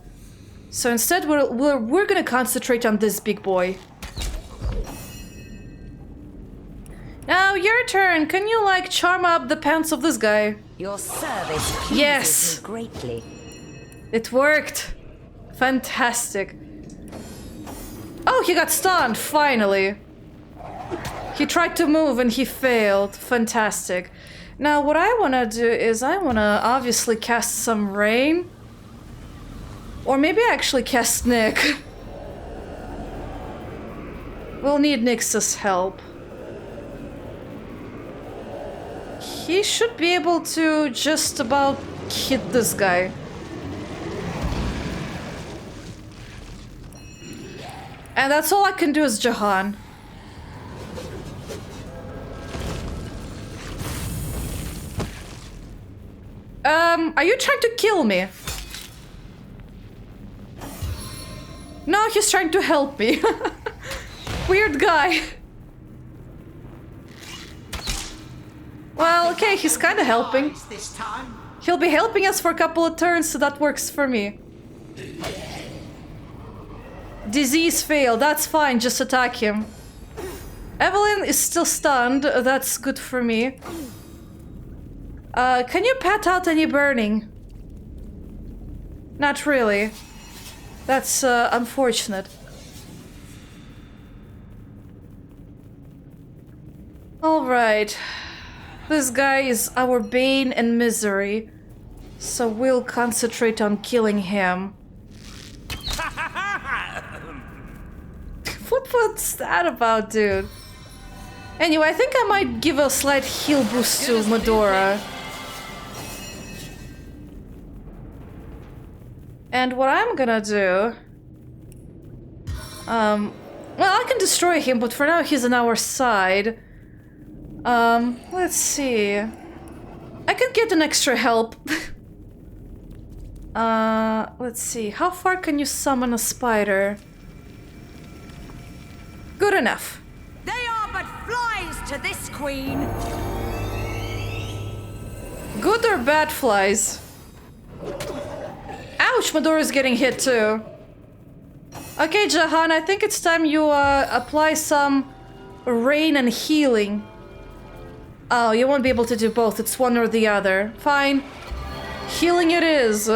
So instead we're gonna concentrate on this big boy. Now your turn. Can you like charm up the pants of this guy? Your service pleases yes. me greatly. It worked. Fantastic. Oh, he got stunned, finally. He tried to move and he failed. Fantastic. Now what I want to do is I want to obviously cast some rain. Or maybe actually cast Nick. We'll need Nyx's help. He should be able to just about hit this guy. And that's all I can do is Jahan. Are you trying to kill me? No, he's trying to help me. Weird guy. Well, okay, he's kind of helping. He'll be helping us for a couple of turns, so that works for me. Disease failed, that's fine, just attack him. Evelyn is still stunned, that's good for me. Can you pat out any burning? Not really. That's unfortunate. Alright. This guy is our bane and misery, so we'll concentrate on killing him. What's that about, dude? Anyway, I think I might give a slight heal boost to Medora. And what I'm gonna do... well, I can destroy him, but for now he's on our side. Let's see... I could get an extra help. Let's see. How far can you summon a spider? Good enough. They are but flies to this queen. Good or bad flies? Ouch, Medora's getting hit too. Okay, Jahan, I think it's time you apply some rain and healing. Oh, you won't be able to do both. It's one or the other. Fine. Healing it is.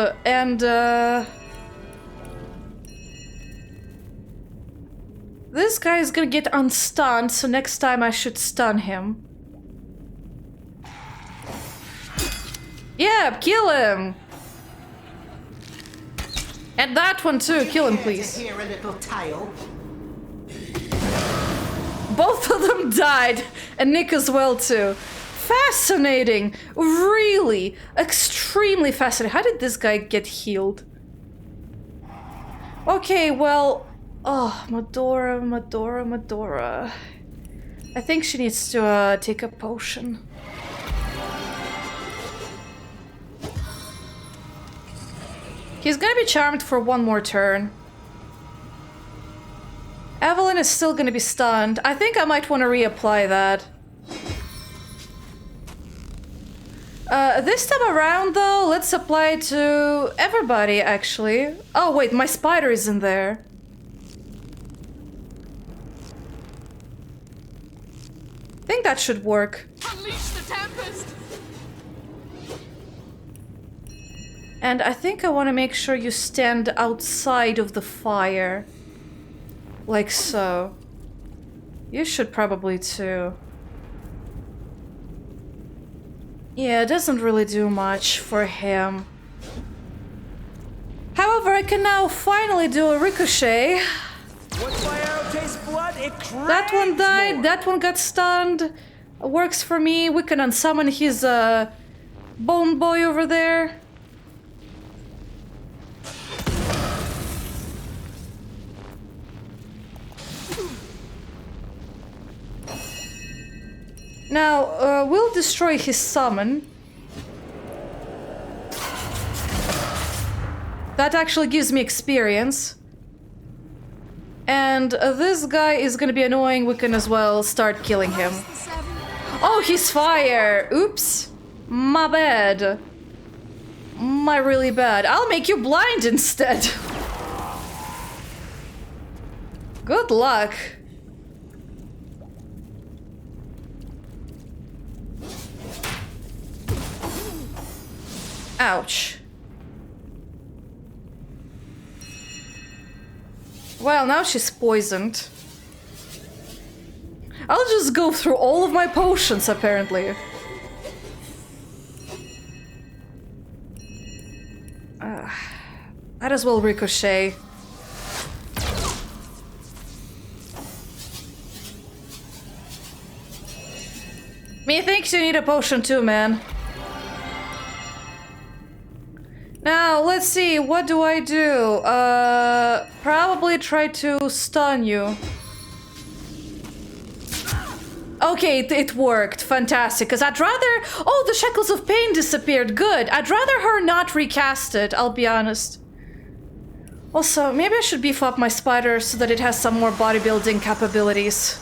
This guy is gonna get unstunned, so next time I should stun him. Yeah, kill him! And that one too. Kill him, please. Hear a little tale. Both of them died, and Nick as well too. Fascinating. Really, extremely fascinating. How did this guy get healed? Okay, well, oh, Medora. I think she needs to take a potion. He's gonna be charmed for one more turn. Evelyn is still gonna be stunned. I think I might want to reapply that. This time around, though, let's apply it to everybody, actually. Oh, wait, my spider is in there. I think that should work. Unleash the tempest! And I think I want to make sure you stand outside of the fire. Like so. You should probably too. Yeah, it doesn't really do much for him. However, I can now finally do a ricochet. Once my arrow tastes blood, it That one died, more. that one got stunned. Works for me. We can unsummon his bone boy over there. Now, we'll destroy his summon. That actually gives me experience. And this guy is gonna be annoying. We can as well start killing him. Oh, he's fire! Oops. My bad. My really bad. I'll make you blind instead. Good luck. Ouch. Well, now she's poisoned. I'll just go through all of my potions, apparently. Might as well ricochet. Me thinks you need a potion too, man. Now, let's see, what do I do? Probably try to stun you. Okay, it worked. Fantastic, because I'd rather... Oh, the Shackles of Pain disappeared. Good. I'd rather her not recast it, I'll be honest. Also, maybe I should beef up my spider so that it has some more bodybuilding capabilities.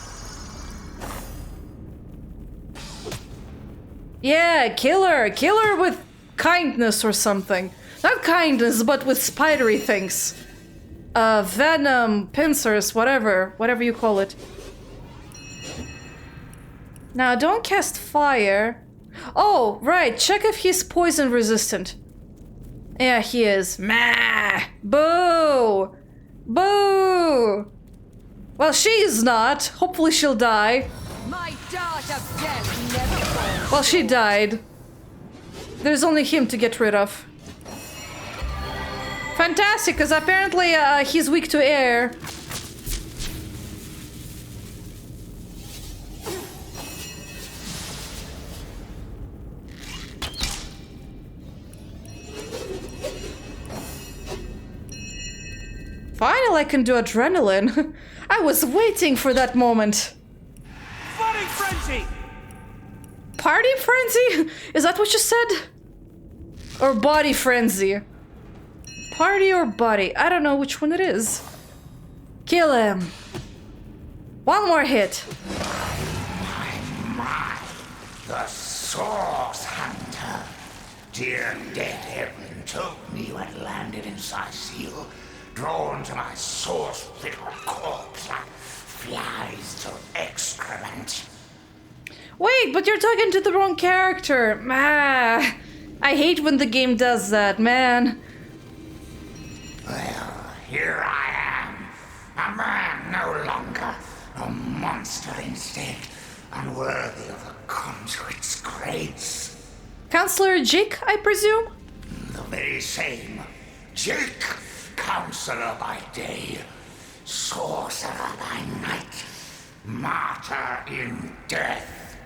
Yeah, kill her. Kill her with kindness or something. Not kindness, but with spidery things. Venom, pincers, whatever you call it. Now, don't cast fire. Oh, right, check if he's poison resistant. Yeah, he is. Meh! Boo! Boo! Well, she's not. Hopefully she'll die. My dart of death never falls. Well, she died. There's only him to get rid of. Fantastic, because apparently he's weak to air. Finally, I can do adrenaline. I was waiting for that moment. Fighting frenzy! Party frenzy? Is that what you said? Or body frenzy? Party or body? I don't know which one it is. Kill him. One more hit. My, the Source Hunter. Dear dead Evelyn told me you had landed in Sicil, drawn to my source-fiddle corpse like flies to excrement. Wait, but you're talking to the wrong character. Ah, I hate when the game does that, man. Well, here I am. A man no longer. A monster instead. Unworthy of a conduit's grace. Counselor Jake, I presume? The very same. Jake, counselor by day, sorcerer by night, martyr in death.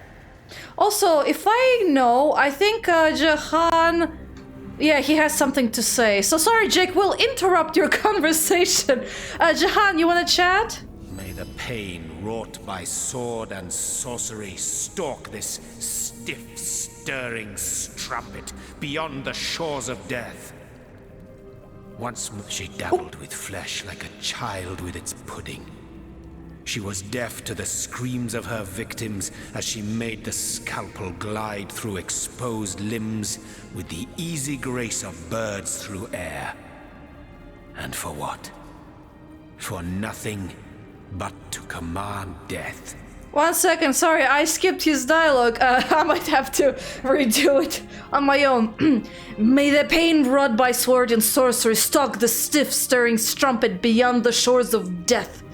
Also, if I know, I think Jahan... Yeah, he has something to say. So sorry, Jake, we'll interrupt your conversation. Jahan, you wanna chat? May the pain wrought by sword and sorcery stalk this stiff, stirring strumpet beyond the shores of death. Once she dabbled with flesh like a child with its pudding. She was deaf to the screams of her victims as she made the scalpel glide through exposed limbs with the easy grace of birds through air. And for what? For nothing but to command death. 1 second, sorry, I skipped his dialogue. I might have to redo it on my own. May the pain wrought by sword and sorcery stalk the stiff, stirring strumpet beyond the shores of death.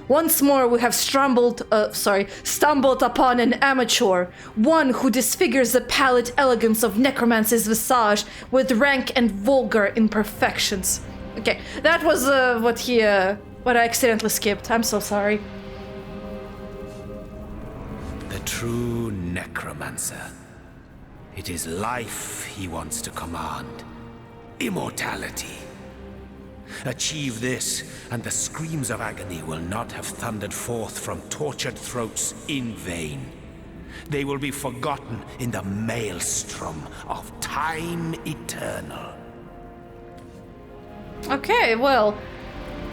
Once more we have stumbled upon an amateur, one who disfigures the pallid elegance of necromancy's visage with rank and vulgar imperfections. Okay, that was what I accidentally skipped. I'm so sorry. The true necromancer. It is life he wants to command. Immortality. Achieve this, and the screams of agony will not have thundered forth from tortured throats in vain. They will be forgotten in the maelstrom of time eternal. Okay, well,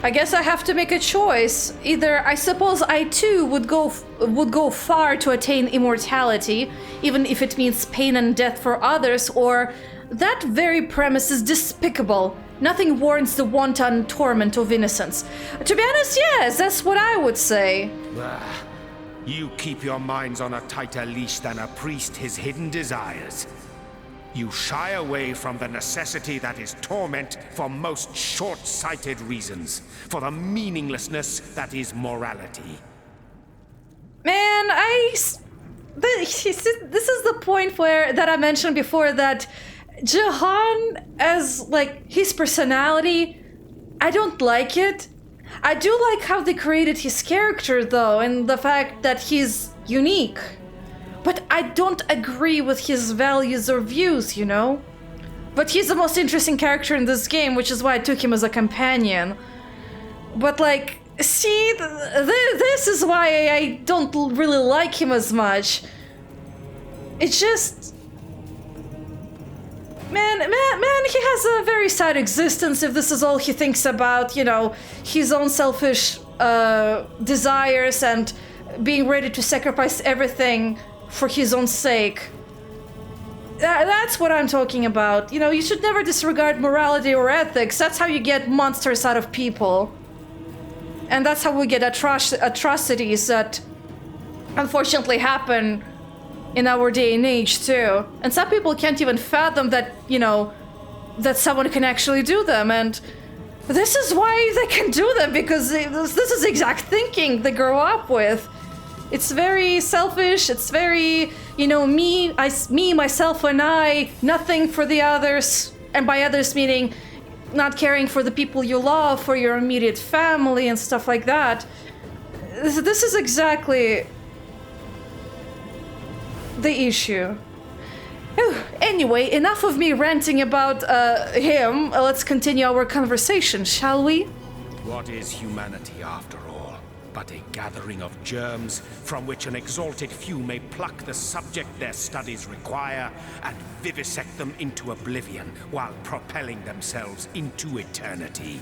I guess I have to make a choice. Either I suppose I too would go far to attain immortality, even if it means pain and death for others, or that very premise is despicable. Nothing warrants the wanton torment of innocence. To be honest, yes, that's what I would say. You keep your minds on a tighter leash than a priest his hidden desires. You shy away from the necessity that is torment for most short-sighted reasons, for the meaninglessness that is morality. Man, this is the point that I mentioned before, that Jahan, as like his personality, I don't like it. I do like how they created his character though, and the fact that he's unique. But I don't agree with his values or views, you know? But he's the most interesting character in this game, which is why I took him as a companion. But like, see, this is why I don't really like him as much. It's just... Man, he has a very sad existence if this is all he thinks about, you know, his own selfish desires and being ready to sacrifice everything for his own sake. That's what I'm talking about. You know, you should never disregard morality or ethics. That's how you get monsters out of people. And that's how we get atrocities that unfortunately happen in our day and age too. And some people can't even fathom that, you know, that someone can actually do them. And this is why they can do them, because this is exact thinking they grow up with. It's very selfish, it's very, you know, me, myself, and I, nothing for the others. And by others meaning not caring for the people you love, for your immediate family and stuff like that. This is exactly the issue. Anyway, enough of me ranting about him. Let's continue our conversation, shall we? What is humanity after all? But a gathering of germs from which an exalted few may pluck the subject their studies require and vivisect them into oblivion while propelling themselves into eternity.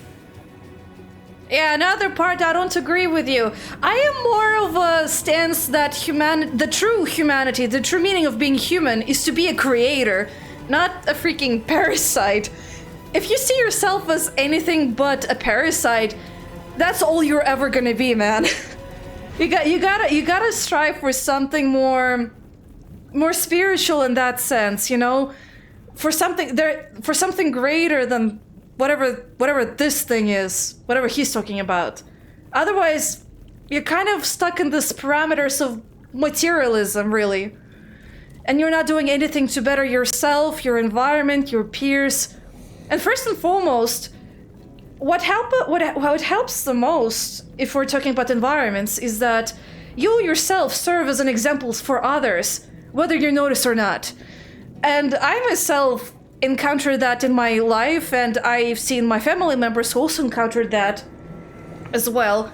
Yeah, another part I don't agree with you. I am more of a stance that the true humanity, the true meaning of being human is to be a creator, not a freaking parasite. If you see yourself as anything but a parasite, that's all you're ever gonna be, man. you gotta strive for something more spiritual in that sense, you know, for something greater than whatever this thing is, whatever he's talking about. Otherwise, you're kind of stuck in this parameters of materialism, really. And you're not doing anything to better yourself, your environment, your peers. And first and foremost, what helps the most, if we're talking about environments, is that you yourself serve as an example for others, whether you notice or not. And I myself encountered that in my life, and I've seen my family members who also encountered that as well,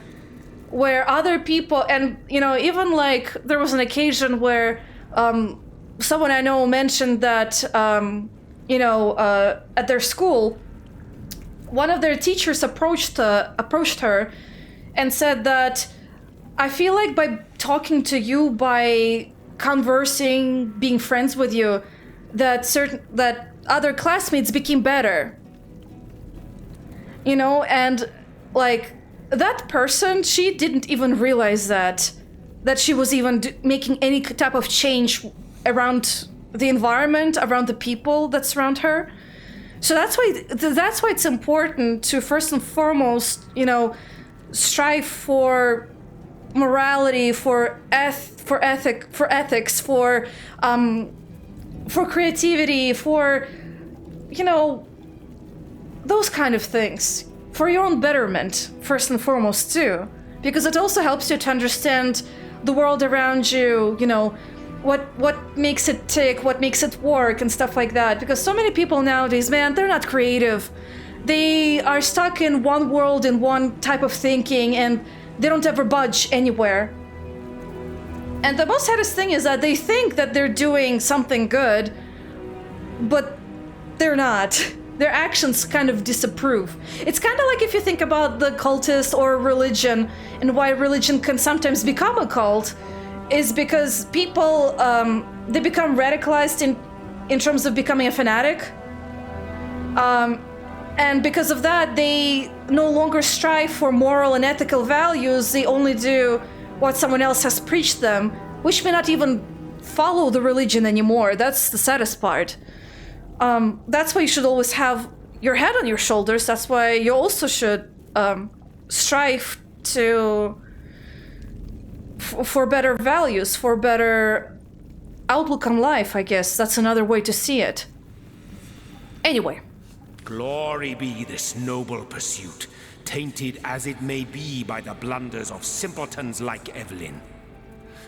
where other people, and even like there was an occasion where someone I know mentioned that at their school, one of their teachers approached her and said that, I feel like by talking to you, by conversing, being friends with you, that other classmates became better. And like that person, she didn't even realize that she was even making any type of change around the environment, around the people that surround her. So that's why it's important to first and foremost, strive for morality, for ethics, for creativity, for those kind of things, for your own betterment first and foremost too, because it also helps you to understand the world around you. What makes it tick, what makes it work, and stuff like that. Because so many people nowadays, man, they're not creative. They are stuck in one world, in one type of thinking, and they don't ever budge anywhere. And the most saddest thing is that they think that they're doing something good, but they're not. Their actions kind of disapprove. It's kind of like if you think about the cultist or religion, and why religion can sometimes become a cult, is because people, they become radicalized in terms of becoming a fanatic. And because of that, they no longer strive for moral and ethical values. They only do what someone else has preached them, which may not even follow the religion anymore. That's the saddest part. That's why you should always have your head on your shoulders. That's why you also should strive for better values, for better outlook on life, I guess. That's another way to see it. Anyway. Glory be this noble pursuit, tainted as it may be by the blunders of simpletons like Evelyn.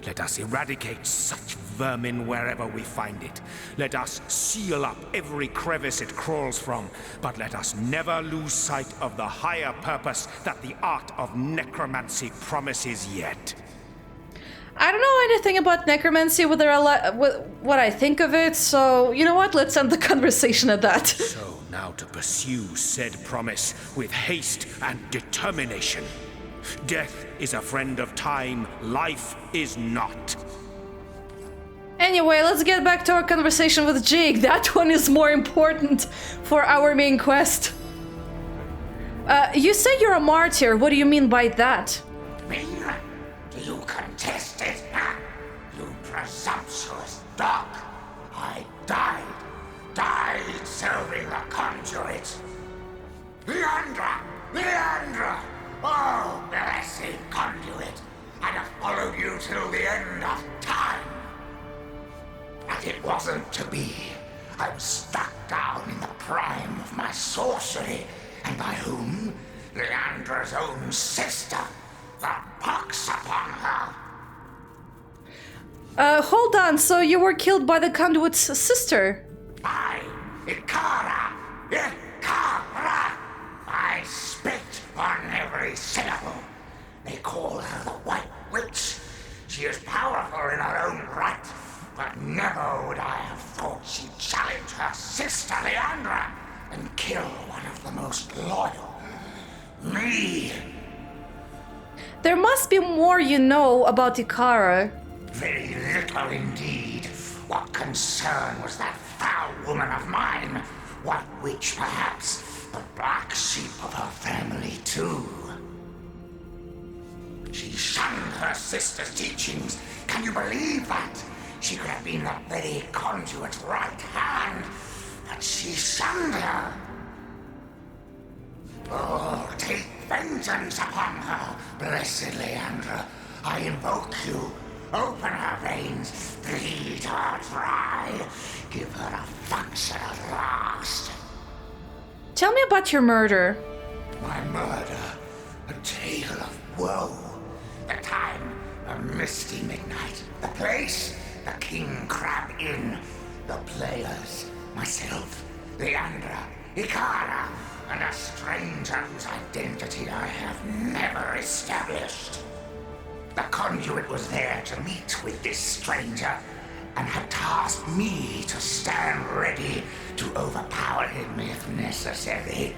Let us eradicate such vermin wherever we find it. Let us seal up every crevice it crawls from, but let us never lose sight of the higher purpose that the art of necromancy promises yet. I don't know anything about necromancy, what I think of it, so you know what? Let's end the conversation at that. So now to pursue said promise with haste and determination. Death is a friend of time, life is not. Anyway, let's get back to our conversation with Jake. That one is more important for our main quest. You say you're a martyr. What do you mean by that? Do you contest it, huh? You presumptuous dog. I died serving the conduit. Leandra! Oh, blessed conduit. I'd have followed you till the end of time. But it wasn't to be. I was stuck down in the prime of my sorcery, and by whom? Leandra's own sister. The pox upon her. Hold on, so you were killed by the conduit's sister? By Ikara! I spit on every syllable. They call her the White Witch. She is powerful in her own right, but never would I have thought she'd challenge her sister Leandra and kill one of the most loyal. Me. There must be more you know about Ikara. Very little indeed. What concern was that foul woman of mine? What witch, perhaps? The black sheep of her family, too. She shunned her sister's teachings. Can you believe that? She could have been the very conduit's right hand, but she shunned her. Oh, take vengeance upon her, blessed Leandra. I invoke you. Open her veins, bleed her dry. Give her a function at last. Tell me about your murder. my murder, a tale of woe. The time, a misty midnight. The place, the King Crab Inn. The players, myself, Leandra, Ikara, and a stranger whose identity I have never established. The conduit was there to meet with this stranger, and had tasked me to stand ready to overpower him if necessary.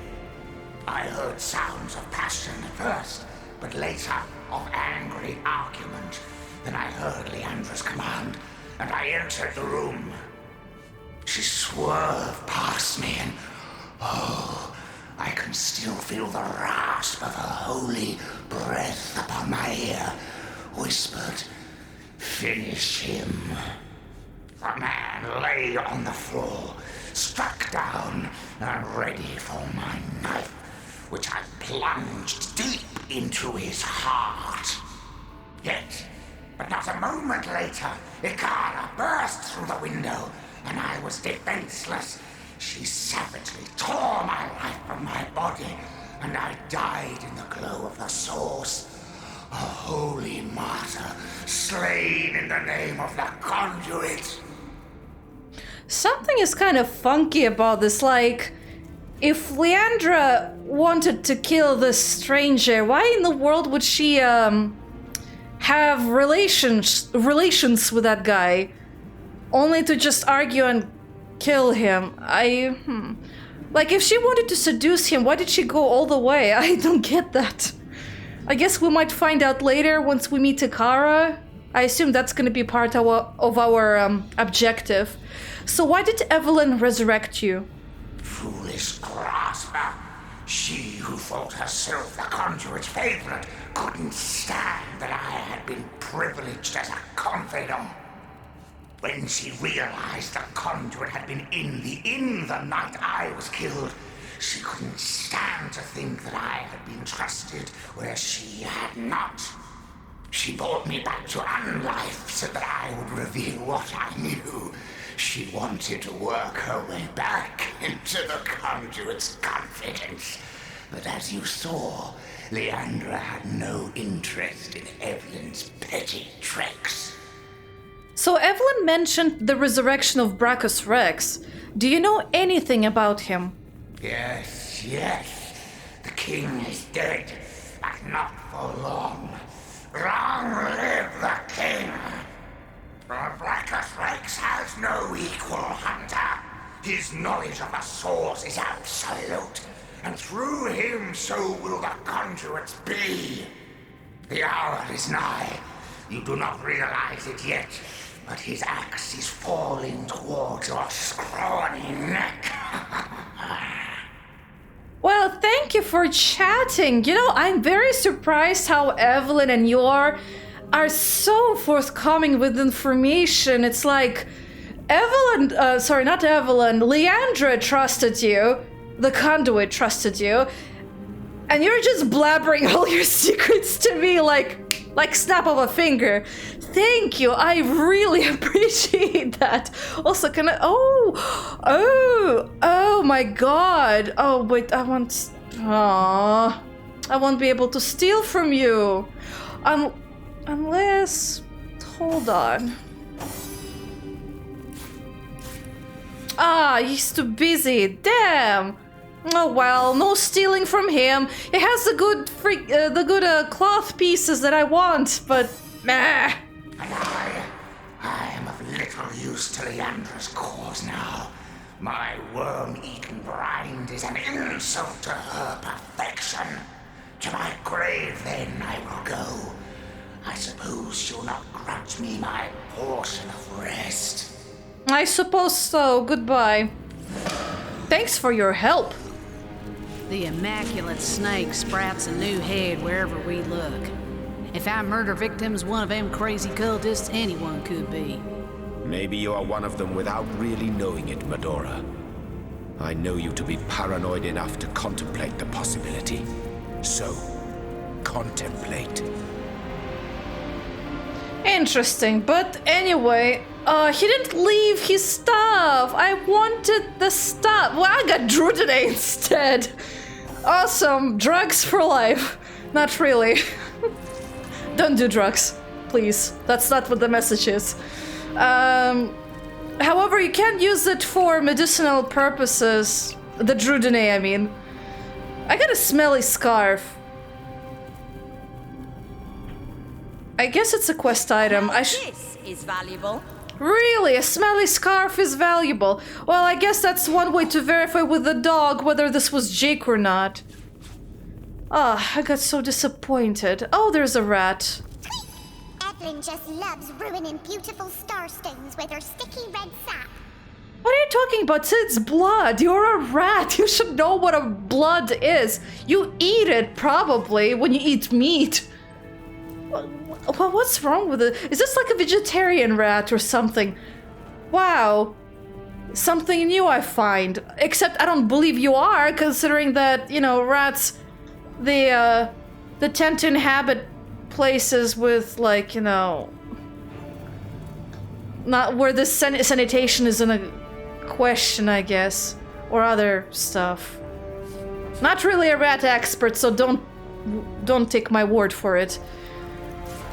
I heard sounds of passion at first, but later of angry argument. Then I heard Leandra's command, and I entered the room. She swerved past me, and oh, I can still feel the rasp of her holy breath upon my ear, whispered, "Finish him." The man lay on the floor, struck down and ready for my knife, which I plunged deep into his heart. Yet, but not a moment later, Ikara burst through the window, and I was defenseless. She savagely tore my life from my body, and I died in the glow of the source. A holy martyr, slain in the name of the conduit. Something is kind of funky about this, like, if Leandra wanted to kill this stranger, why in the world would she, have relations with that guy? Only to just argue and kill him. Like, if she wanted to seduce him, why did she go all the way? I don't get that. I guess we might find out later once we meet Ikara. I assume that's gonna be part of our objective. So why did Evelyn resurrect you? Foolish grasper. She who thought herself the conduit's favorite couldn't stand that I had been privileged as a confidant. When she realized the conduit had been in the inn the night I was killed, she couldn't stand to think that I had been trusted where she had not. She brought me back to unlife so that I would reveal what I knew. She wanted to work her way back into the conduit's confidence. But as you saw, Leandra had no interest in Evelyn's petty tricks. So Evelyn mentioned the resurrection of Brachus Rex. Do you know anything about him? Yes, yes. The king is dead, but not for long. Long live the king! Brachus Rex has no equal, Hunter. His knowledge of the source is absolute, and through him so will the conduits be. The hour is nigh. You do not realize it yet, but his axe is falling towards your scrawny neck. Well, thank you for chatting. You know, I'm very surprised how Evelyn and Yor are so forthcoming with information. It's like Evelyn, sorry, not Evelyn, Leandra trusted you, the conduit trusted you, and you're just blabbering all your secrets to me like snap of a finger. Thank you, I really appreciate that. Also, can I, oh my god. Oh wait, I won't be able to steal from you. Unless, hold on. He's too busy, damn. Oh well, no stealing from him. He has the good cloth pieces that I want, but meh. And I am of little use to Leandra's cause now. My worm-eaten brand is an insult to her perfection. To my grave, then, I will go. I suppose you'll not grudge me my portion of rest. I suppose so. Goodbye. Thanks for your help. The immaculate snake sprouts a new head wherever we look. If our murder victim's one of them crazy cultists, anyone could be. Maybe you are one of them without really knowing it, Medora. I know you to be paranoid enough to contemplate the possibility. So, contemplate. Interesting, but anyway, he didn't leave his stuff. I wanted the stuff. Well, I got Drew today instead. Awesome! Drugs for life! Not really. Don't do drugs, please. That's not what the message is. However, you can use it for medicinal purposes. The Drudene, I mean. I got a smelly scarf. I guess it's a quest item. This is valuable. Really? A smelly scarf is valuable? Well, I guess that's one way to verify with the dog whether this was Jake or not. Ah, I got so disappointed. Oh, there's a rat. Evelyn just loves ruining beautiful starstones with her sticky red sap. What are you talking about? It's blood. You're a rat. You should know what a blood is. You eat it, probably, when you eat meat. Well, what's wrong with it? Is this like a vegetarian rat or something? Wow. Something new I find. Except I don't believe you are, considering that, you know, rats, they tend to inhabit places with, like, you know, not where the sanitation is in a question, I guess, or other stuff. Not really a rat expert, so don't take my word for it.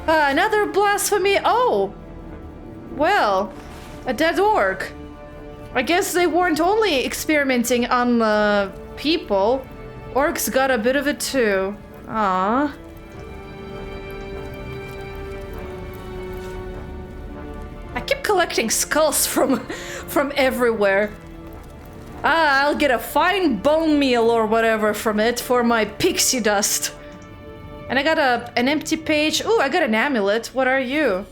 Another blasphemy. Oh, well, a dead orc. I guess they weren't only experimenting on people. Orcs got a bit of it too. Ah. I keep collecting skulls from everywhere. I'll get a fine bone meal or whatever from it for my pixie dust. And I got an empty page. Ooh, I got an amulet. What are you?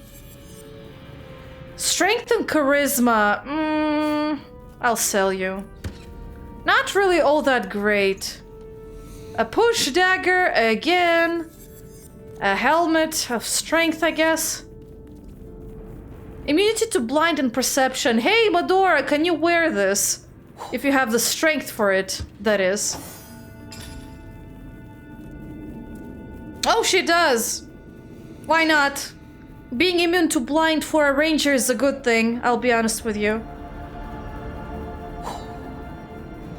Strength and charisma. I'll sell you. Not really all that great. A push dagger again. A helmet of strength, I guess. Immunity to blind and perception. Hey, Medora, can you wear this? If you have the strength for it, that is. Oh, she does. Why not? Being immune to blind for a ranger is a good thing, I'll be honest with you.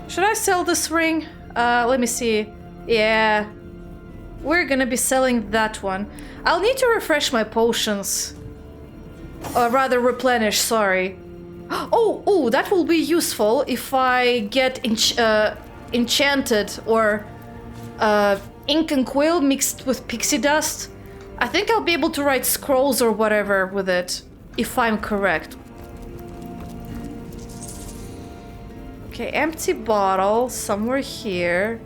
Should I sell this ring? Let me see. Yeah. We're gonna be selling that one. I'll need to refresh my potions. Or rather replenish, sorry. Oh, that will be useful if I get enchanted or ink and quill mixed with pixie dust. I think I'll be able to write scrolls or whatever with it, if I'm correct. Okay, empty bottle somewhere here.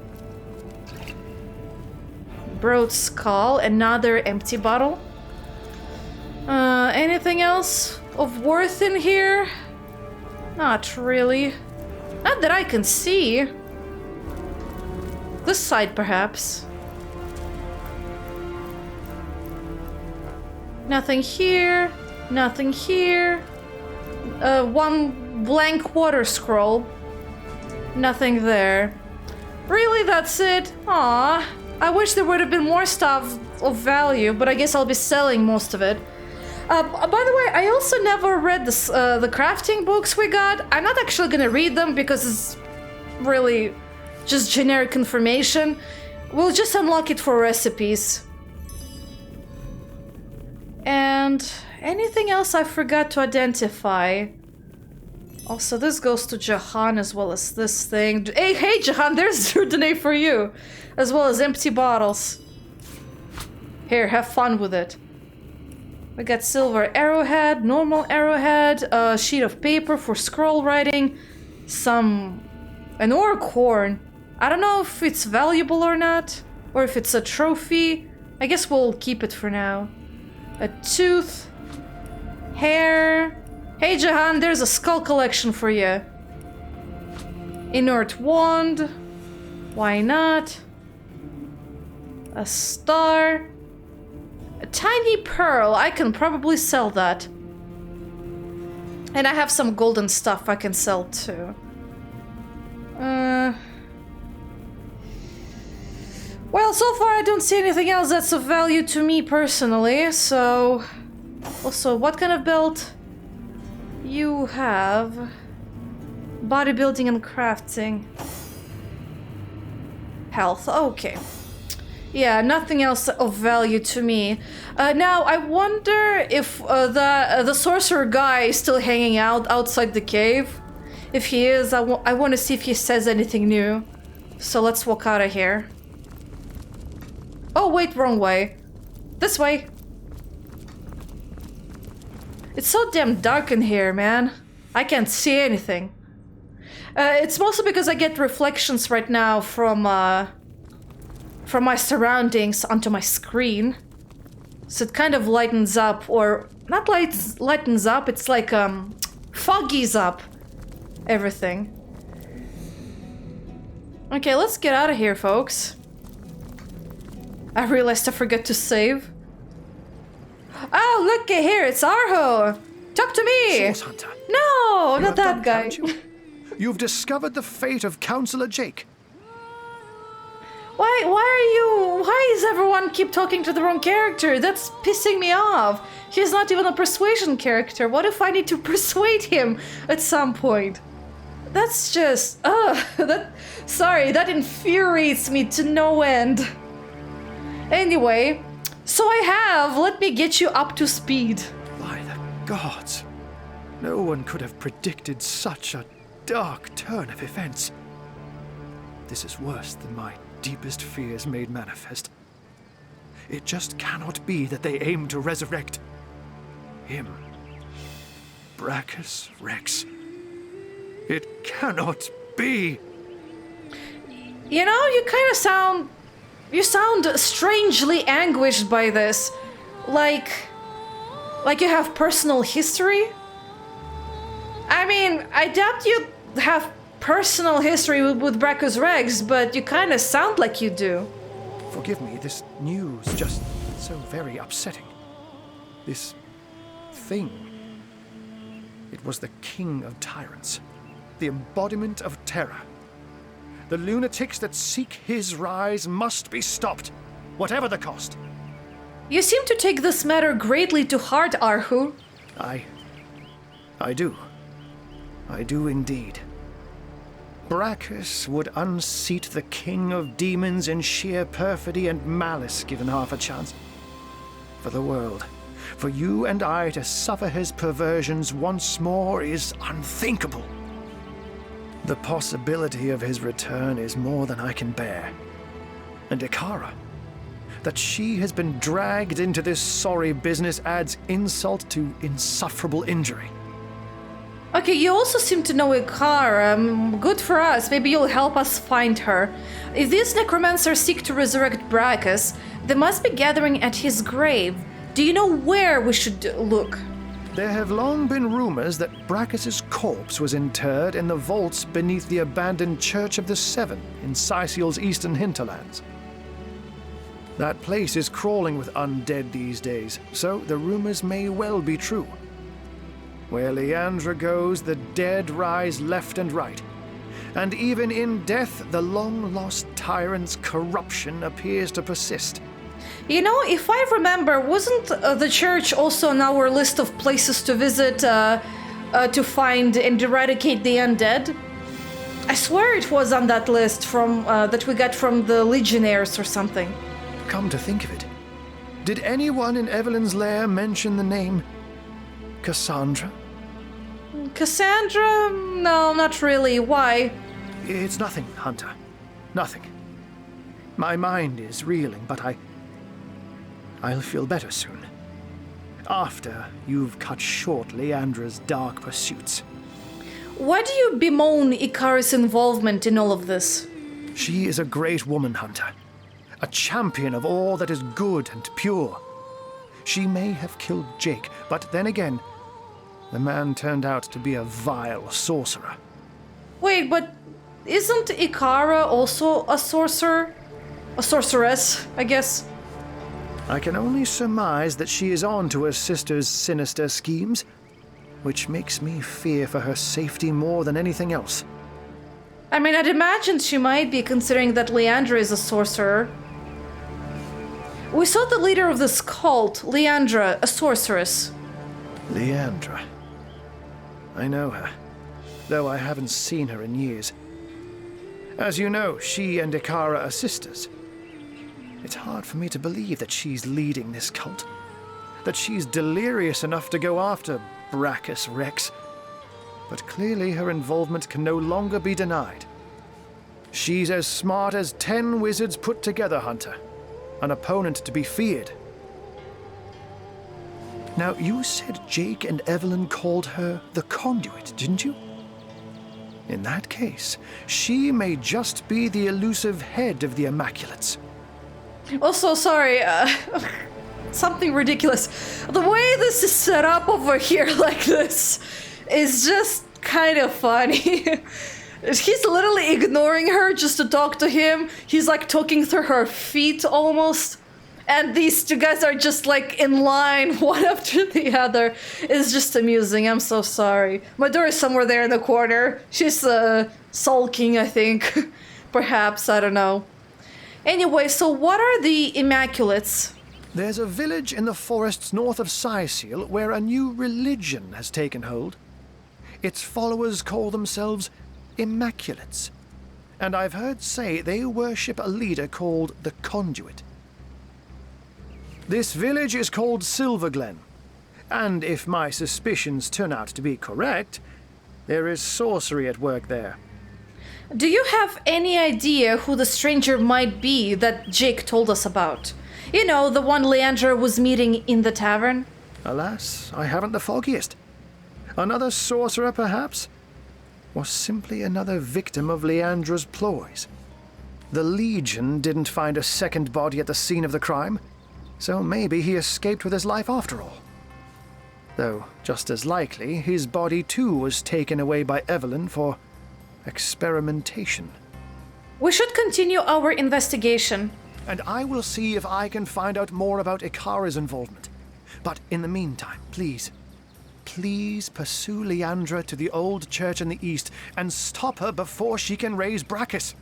Broad skull, another empty bottle. Anything else of worth in here? Not really. Not that I can see. This side, perhaps. Nothing here. Nothing here. One blank water scroll. Nothing there. Really, that's it? Aww. I wish there would have been more stuff of value, but I guess I'll be selling most of it. By the way, I also never read this, the crafting books we got. I'm not actually gonna read them because it's really just generic information. We'll just unlock it for recipes. And anything else I forgot to identify? Also, this goes to Jahan as well as this thing. Hey Jahan, there's Drudene for you. As well as empty bottles. Here, have fun with it. We got silver arrowhead, normal arrowhead, a sheet of paper for scroll writing, an orc horn. I don't know if it's valuable or not, or if it's a trophy. I guess we'll keep it for now. A tooth, hair. Hey Jahan, there's a skull collection for you. Inert wand. Why not? A star. A tiny pearl. I can probably sell that. And I have some golden stuff I can sell too. Well, so far I don't see anything else that's of value to me personally, so... Also, what kind of belt? You have... Bodybuilding and crafting. Health, okay. Yeah, nothing else of value to me. Now, I wonder if the sorcerer guy is still hanging out outside the cave. If he is, I want to see if he says anything new. So let's walk out of here. Oh, wait, wrong way. This way. It's so damn dark in here, man. I can't see anything. It's mostly because I get reflections right now from my surroundings onto my screen. So it kind of lightens up, or not lightens up, it's like foggies up everything. Okay, let's get out of here, folks. I realized I forgot to save. Oh, look at here, it's Arho! Talk to me! Source Hunter. No, not that guy. Haven't you? You've discovered the fate of Counselor Jake. Why does everyone keep talking to the wrong character? That's pissing me off. He's not even a persuasion character. What if I need to persuade him at some point? That's just, sorry, that infuriates me to no end. Anyway, so let me get you up to speed. By the gods, no one could have predicted such a dark turn of events. This is worse than my deepest fears made manifest. It just cannot be that they aim to resurrect him. Brachus Rex. It cannot be. You know, you sound strangely anguished by this. Like you have personal history? I mean, I doubt you have personal history with Brachus Rex, but you kind of sound like you do. Forgive me, this news just so very upsetting. This thing. It was the king of tyrants, the embodiment of terror. The lunatics that seek his rise must be stopped, whatever the cost. You seem to take this matter greatly to heart, Arhu. I do. I do indeed. Brachus would unseat the king of demons in sheer perfidy and malice given half a chance. For the world, for you and I to suffer his perversions once more is unthinkable. The possibility of his return is more than I can bear. And Ikara, that she has been dragged into this sorry business adds insult to insufferable injury. Okay, you also seem to know Ikara. Good for us. Maybe you'll help us find her. If these necromancers seek to resurrect Brachus, they must be gathering at his grave. Do you know where we should look? There have long been rumors that Brachus's corpse was interred in the vaults beneath the abandoned Church of the Seven in Sisiel's eastern hinterlands. That place is crawling with undead these days, so the rumors may well be true. Where Leandra goes, the dead rise left and right. And even in death, the long-lost tyrant's corruption appears to persist. You know, if I remember, wasn't the church also on our list of places to visit to find and eradicate the undead? I swear it was on that list from that we got from the Legionnaires or something. Come to think of it, did anyone in Evelyn's lair mention the name Cassandra? Cassandra? No, not really. Why? It's nothing, Hunter. Nothing. My mind is reeling, but I'll feel better soon. After you've cut short Leandra's dark pursuits. Why do you bemoan Ikara's involvement in all of this? She is a great woman, Hunter. A champion of all that is good and pure. She may have killed Jake, but then again, the man turned out to be a vile sorcerer. Wait, but isn't Ikara also a sorcerer? A sorceress, I guess. I can only surmise that she is on to her sister's sinister schemes, which makes me fear for her safety more than anything else. I mean, I'd imagine she might be, considering that Leandra is a sorcerer. We saw the leader of this cult, Leandra, a sorceress. Leandra. I know her, though I haven't seen her in years. As you know, she and Ikara are sisters. It's hard for me to believe that she's leading this cult. That she's delirious enough to go after Brachus Rex. But clearly her involvement can no longer be denied. She's as smart as 10 wizards put together, Hunter. An opponent to be feared. Now, you said Jake and Evelyn called her the Conduit, didn't you? In that case, she may just be the elusive head of the Immaculates. Also, sorry, something ridiculous. The way this is set up over here like this is just kind of funny. He's literally ignoring her just to talk to him. He's like talking through her feet almost. And these two guys are just like in line, one after the other. It's just amusing. I'm so sorry. Madura is somewhere there in the corner. She's sulking, I think. Perhaps, I don't know. Anyway, so what are the Immaculates? There's a village in the forests north of Sicil where a new religion has taken hold. Its followers call themselves Immaculates. And I've heard say they worship a leader called the Conduit. This village is called Silverglen, and if my suspicions turn out to be correct, there is sorcery at work there. Do you have any idea who the stranger might be that Jake told us about? You know, the one Leandra was meeting in the tavern? Alas, I haven't the foggiest. Another sorcerer, perhaps? Or simply another victim of Leandra's ploys? The Legion didn't find a second body at the scene of the crime, so maybe he escaped with his life after all. Though, just as likely, his body too was taken away by Evelyn for experimentation. We should continue our investigation. And I will see if I can find out more about Ikara's involvement. But in the meantime, please pursue Leandra to the old church in the east and stop her before she can raise Brachus.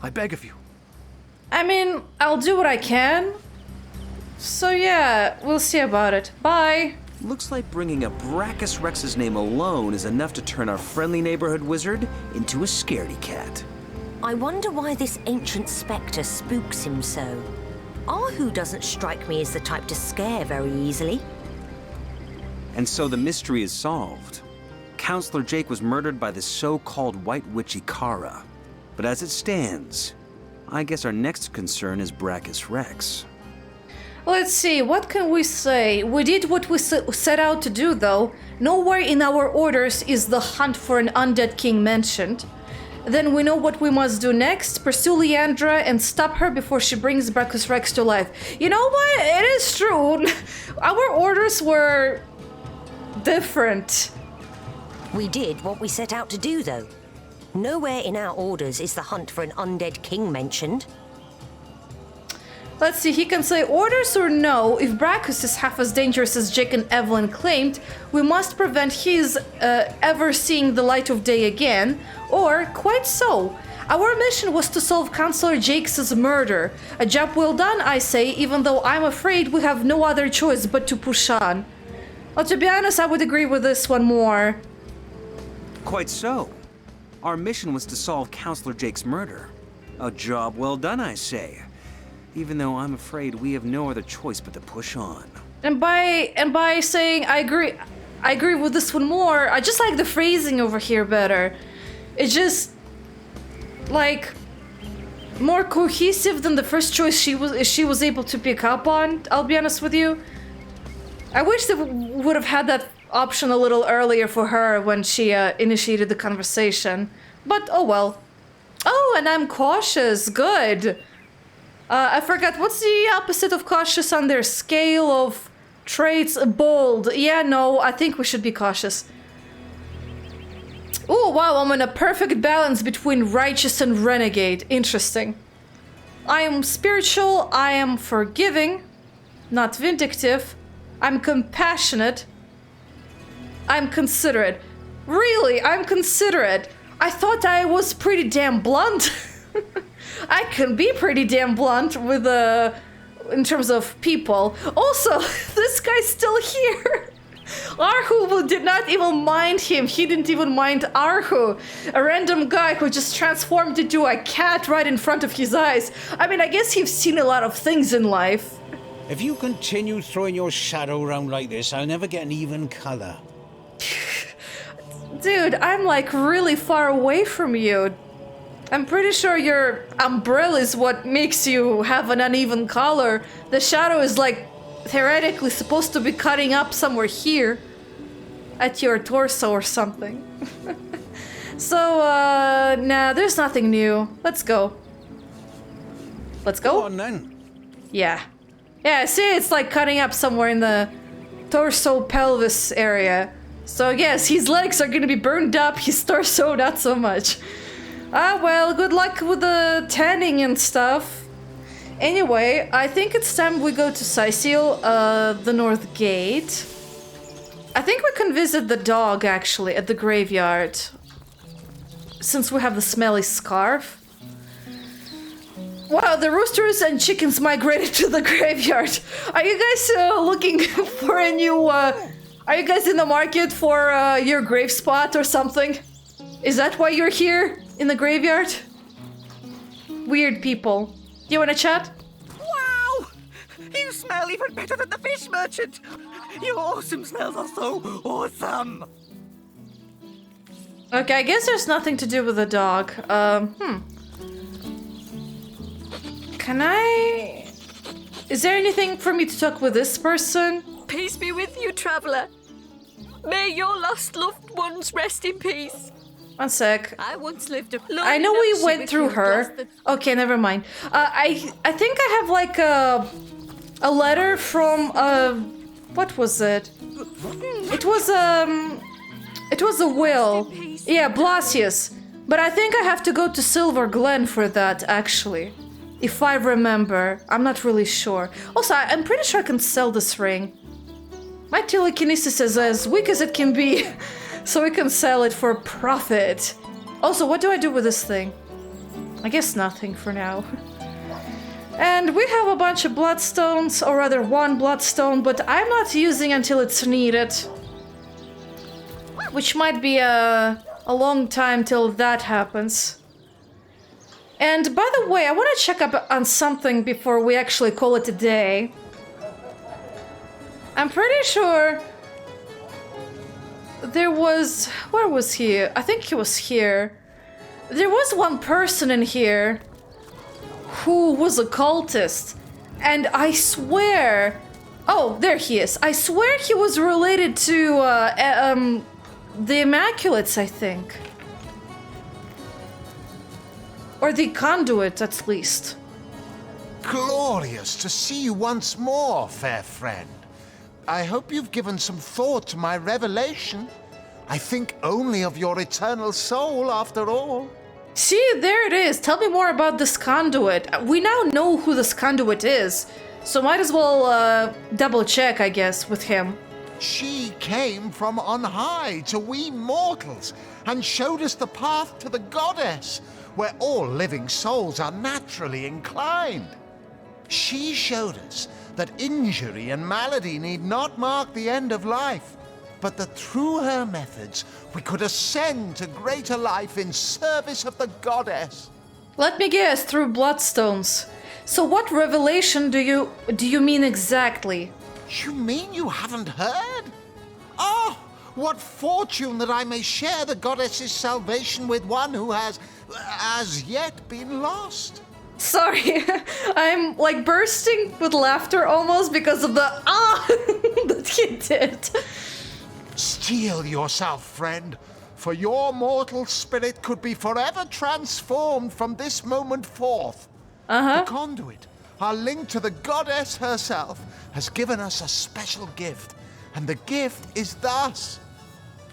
I beg of you. I mean, I'll do what I can. So yeah, we'll see about it. Bye. Looks like bringing up Brachus Rex's name alone is enough to turn our friendly neighborhood wizard into a scaredy cat. I wonder why this ancient spectre spooks him so. Ahu doesn't strike me as the type to scare very easily. And so the mystery is solved. Counselor Jake was murdered by the so-called White Witch Ikara. But as it stands, I guess our next concern is Brachus Rex. Let's see, what can we say? We did what we set out to do, though. Nowhere in our orders is the hunt for an undead king mentioned. Then we know what we must do next. Pursue Leandra and stop her before she brings Brachus Rex to life. You know what? It is true. Our orders were different. We did what we set out to do, though. Nowhere in our orders is the hunt for an undead king mentioned. Let's see, he can say orders or no. If Brachus is half as dangerous as Jake and Evelyn claimed, we must prevent his ever seeing the light of day again, or quite so. Our mission was to solve Counselor Jake's murder. A job well done, I say, even though I'm afraid we have no other choice but to push on. Well, to be honest, I would agree with this one more. Quite so. Our mission was to solve Counselor Jake's murder. A job well done, I say. Even though I'm afraid we have no other choice but to push on. And by saying I agree with this one more, I just like the phrasing over here better. It's just like more cohesive than the first choice she was able to pick up on, I'll be honest with you. I wish they would have had that option a little earlier for her when she initiated the conversation. But oh well. Oh, and I'm cautious. Good. I forgot, what's the opposite of cautious on their scale of traits? Bold. Yeah, no, I think we should be cautious. Oh, wow, I'm in a perfect balance between righteous and renegade. Interesting. I am spiritual, I am forgiving, not vindictive. I'm compassionate. I'm considerate. Really, I'm considerate. I thought I was pretty damn blunt. I can be pretty damn blunt with in terms of people. Also, this guy's still here. Arhu did not even mind him. He didn't even mind Arhu. A random guy who just transformed into a cat right in front of his eyes. I mean, I guess he's seen a lot of things in life. If you continue throwing your shadow around like this, I'll never get an even color. Dude, I'm like really far away from you. I'm pretty sure your umbrella is what makes you have an uneven color. The shadow is like theoretically supposed to be cutting up somewhere here at your torso or something. So, nah, there's nothing new. Let's go. Let's go? Go on then. Yeah. Yeah, see, it's like cutting up somewhere in the torso pelvis area. So yes, his legs are gonna be burned up, his torso not so much. Ah, well, good luck with the tanning and stuff. Anyway, I think it's time we go to Cysil, the North Gate. I think we can visit the dog, actually, at the graveyard. Since we have the smelly scarf. Wow, the roosters and chickens migrated to the graveyard. Are you guys looking for a new... Are you guys in the market for your grave spot or something? Is that why you're here in the graveyard? Weird people. Do you want to chat? Wow! You smell even better than the fish merchant! Your awesome smells are so awesome! Okay, I guess there's nothing to do with the dog. Can I... Is there anything for me to talk with this person? Peace be with you, traveler. May your lost loved ones rest in peace. One sec. I once lived a... I know we went through her. Okay, never mind. I think I have like a letter from what was it? It was a will. Yeah, Blasius. But I think I have to go to Silver Glen for that, actually. If I remember. I'm not really sure. Also, I'm pretty sure I can sell this ring. My telekinesis is as weak as it can be, so we can sell it for profit. Also, what do I do with this thing? I guess nothing for now. And we have a bunch of bloodstones, or rather one bloodstone, but I'm not using until it's needed. Which might be a long time till that happens. And by the way, I want to check up on something before we actually call it a day. I'm pretty sure there was... Where was he? I think he was here. There was one person in here who was a cultist. And I swear... Oh, there he is. I swear he was related to the Immaculates, I think. Or the Conduit, at least. Glorious to see you once more, fair friend. I hope you've given some thought to my revelation. I think only of your eternal soul, after all. See, there it is. Tell me more about this Conduit. We now know who this Conduit is, so might as well double check, I guess, with him. She came from on high to we mortals and showed us the path to the goddess, where all living souls are naturally inclined. She showed us that injury and malady need not mark the end of life, but that through her methods we could ascend to greater life in service of the goddess. Let me guess, through bloodstones. So what revelation do you mean exactly? You mean you haven't heard? Oh, what fortune that I may share the goddess's salvation with one who has, as yet, been lost. Sorry, I'm like bursting with laughter almost because of the that he did. Steel yourself, friend, for your mortal spirit could be forever transformed from this moment forth. The Conduit, our link to the goddess herself, has given us a special gift, and the gift is thus.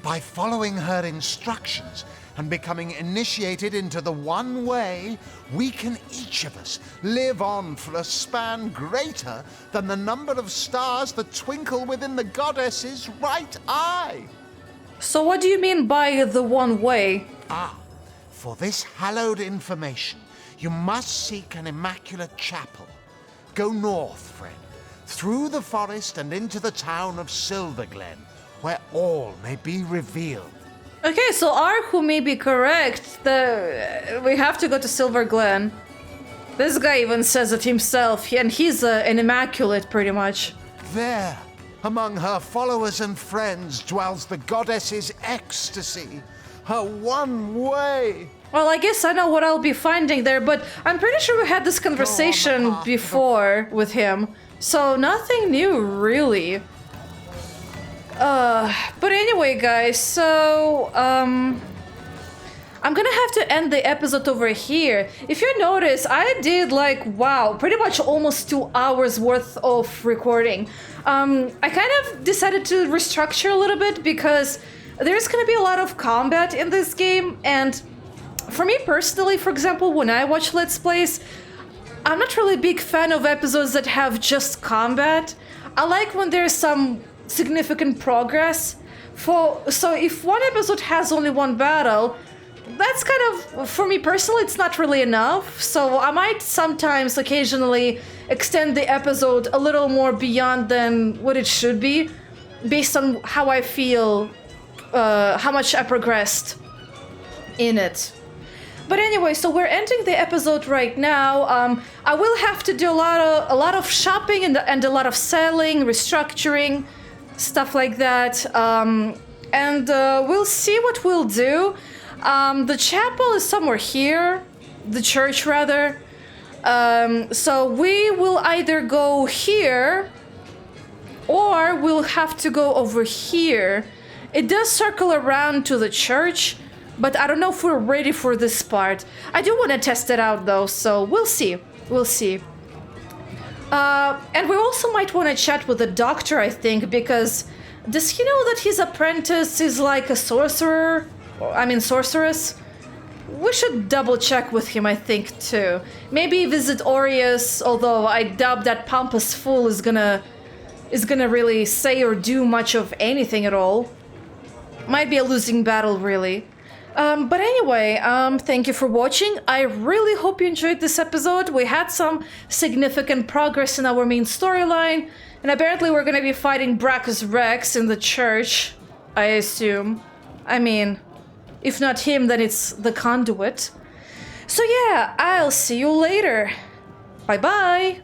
By following her instructions and becoming initiated into the one way, we can each of us live on for a span greater than the number of stars that twinkle within the goddess's right eye. So what do you mean by the one way? For this hallowed information, you must seek an immaculate chapel. Go north, friend, through the forest and into the town of Silver Glen, where all may be revealed. Okay, so Arhu may be correct. We have to go to Silver Glen. This guy even says it himself, and he's an immaculate, pretty much. There, among her followers and friends, dwells the goddess's ecstasy, her one way. Well, I guess I know what I'll be finding there, but I'm pretty sure we had this conversation before with him, so nothing new, really. But anyway, guys, so, I'm gonna have to end the episode over here. If you notice, I did like, wow, pretty much almost 2 hours worth of recording. I kind of decided to restructure a little bit because there's gonna be a lot of combat in this game, and for me personally, for example, when I watch Let's Plays, I'm not really a big fan of episodes that have just combat. I like when there's some significant progress. So if one episode has only one battle, that's kind of, for me personally, it's not really enough. So I might sometimes, occasionally, extend the episode a little more beyond than what it should be, based on how I feel, how much I progressed in it. But anyway, so we're ending the episode right now. I will have to do a lot of shopping and a lot of selling, restructuring, stuff like that. And we'll see what we'll do. The chapel is somewhere here, the church rather. So we will either go here or we'll have to go over here. It does circle around to the church, but I don't know if we're ready for this part. I do want to test it out though, so we'll see. We'll see. And we also might want to chat with the doctor, I think, because does he know that his apprentice is like a sorcerer? I mean, sorceress? We should double check with him, I think, too. Maybe visit Aureus, although I doubt that Pompous Fool is gonna really say or do much of anything at all. Might be a losing battle, really. But anyway, thank you for watching. I really hope you enjoyed this episode. We had some significant progress in our main storyline, and apparently we're gonna be fighting Brachus Rex in the church, I assume. I mean, if not him, then it's the conduit. So yeah, I'll see you later. Bye-bye!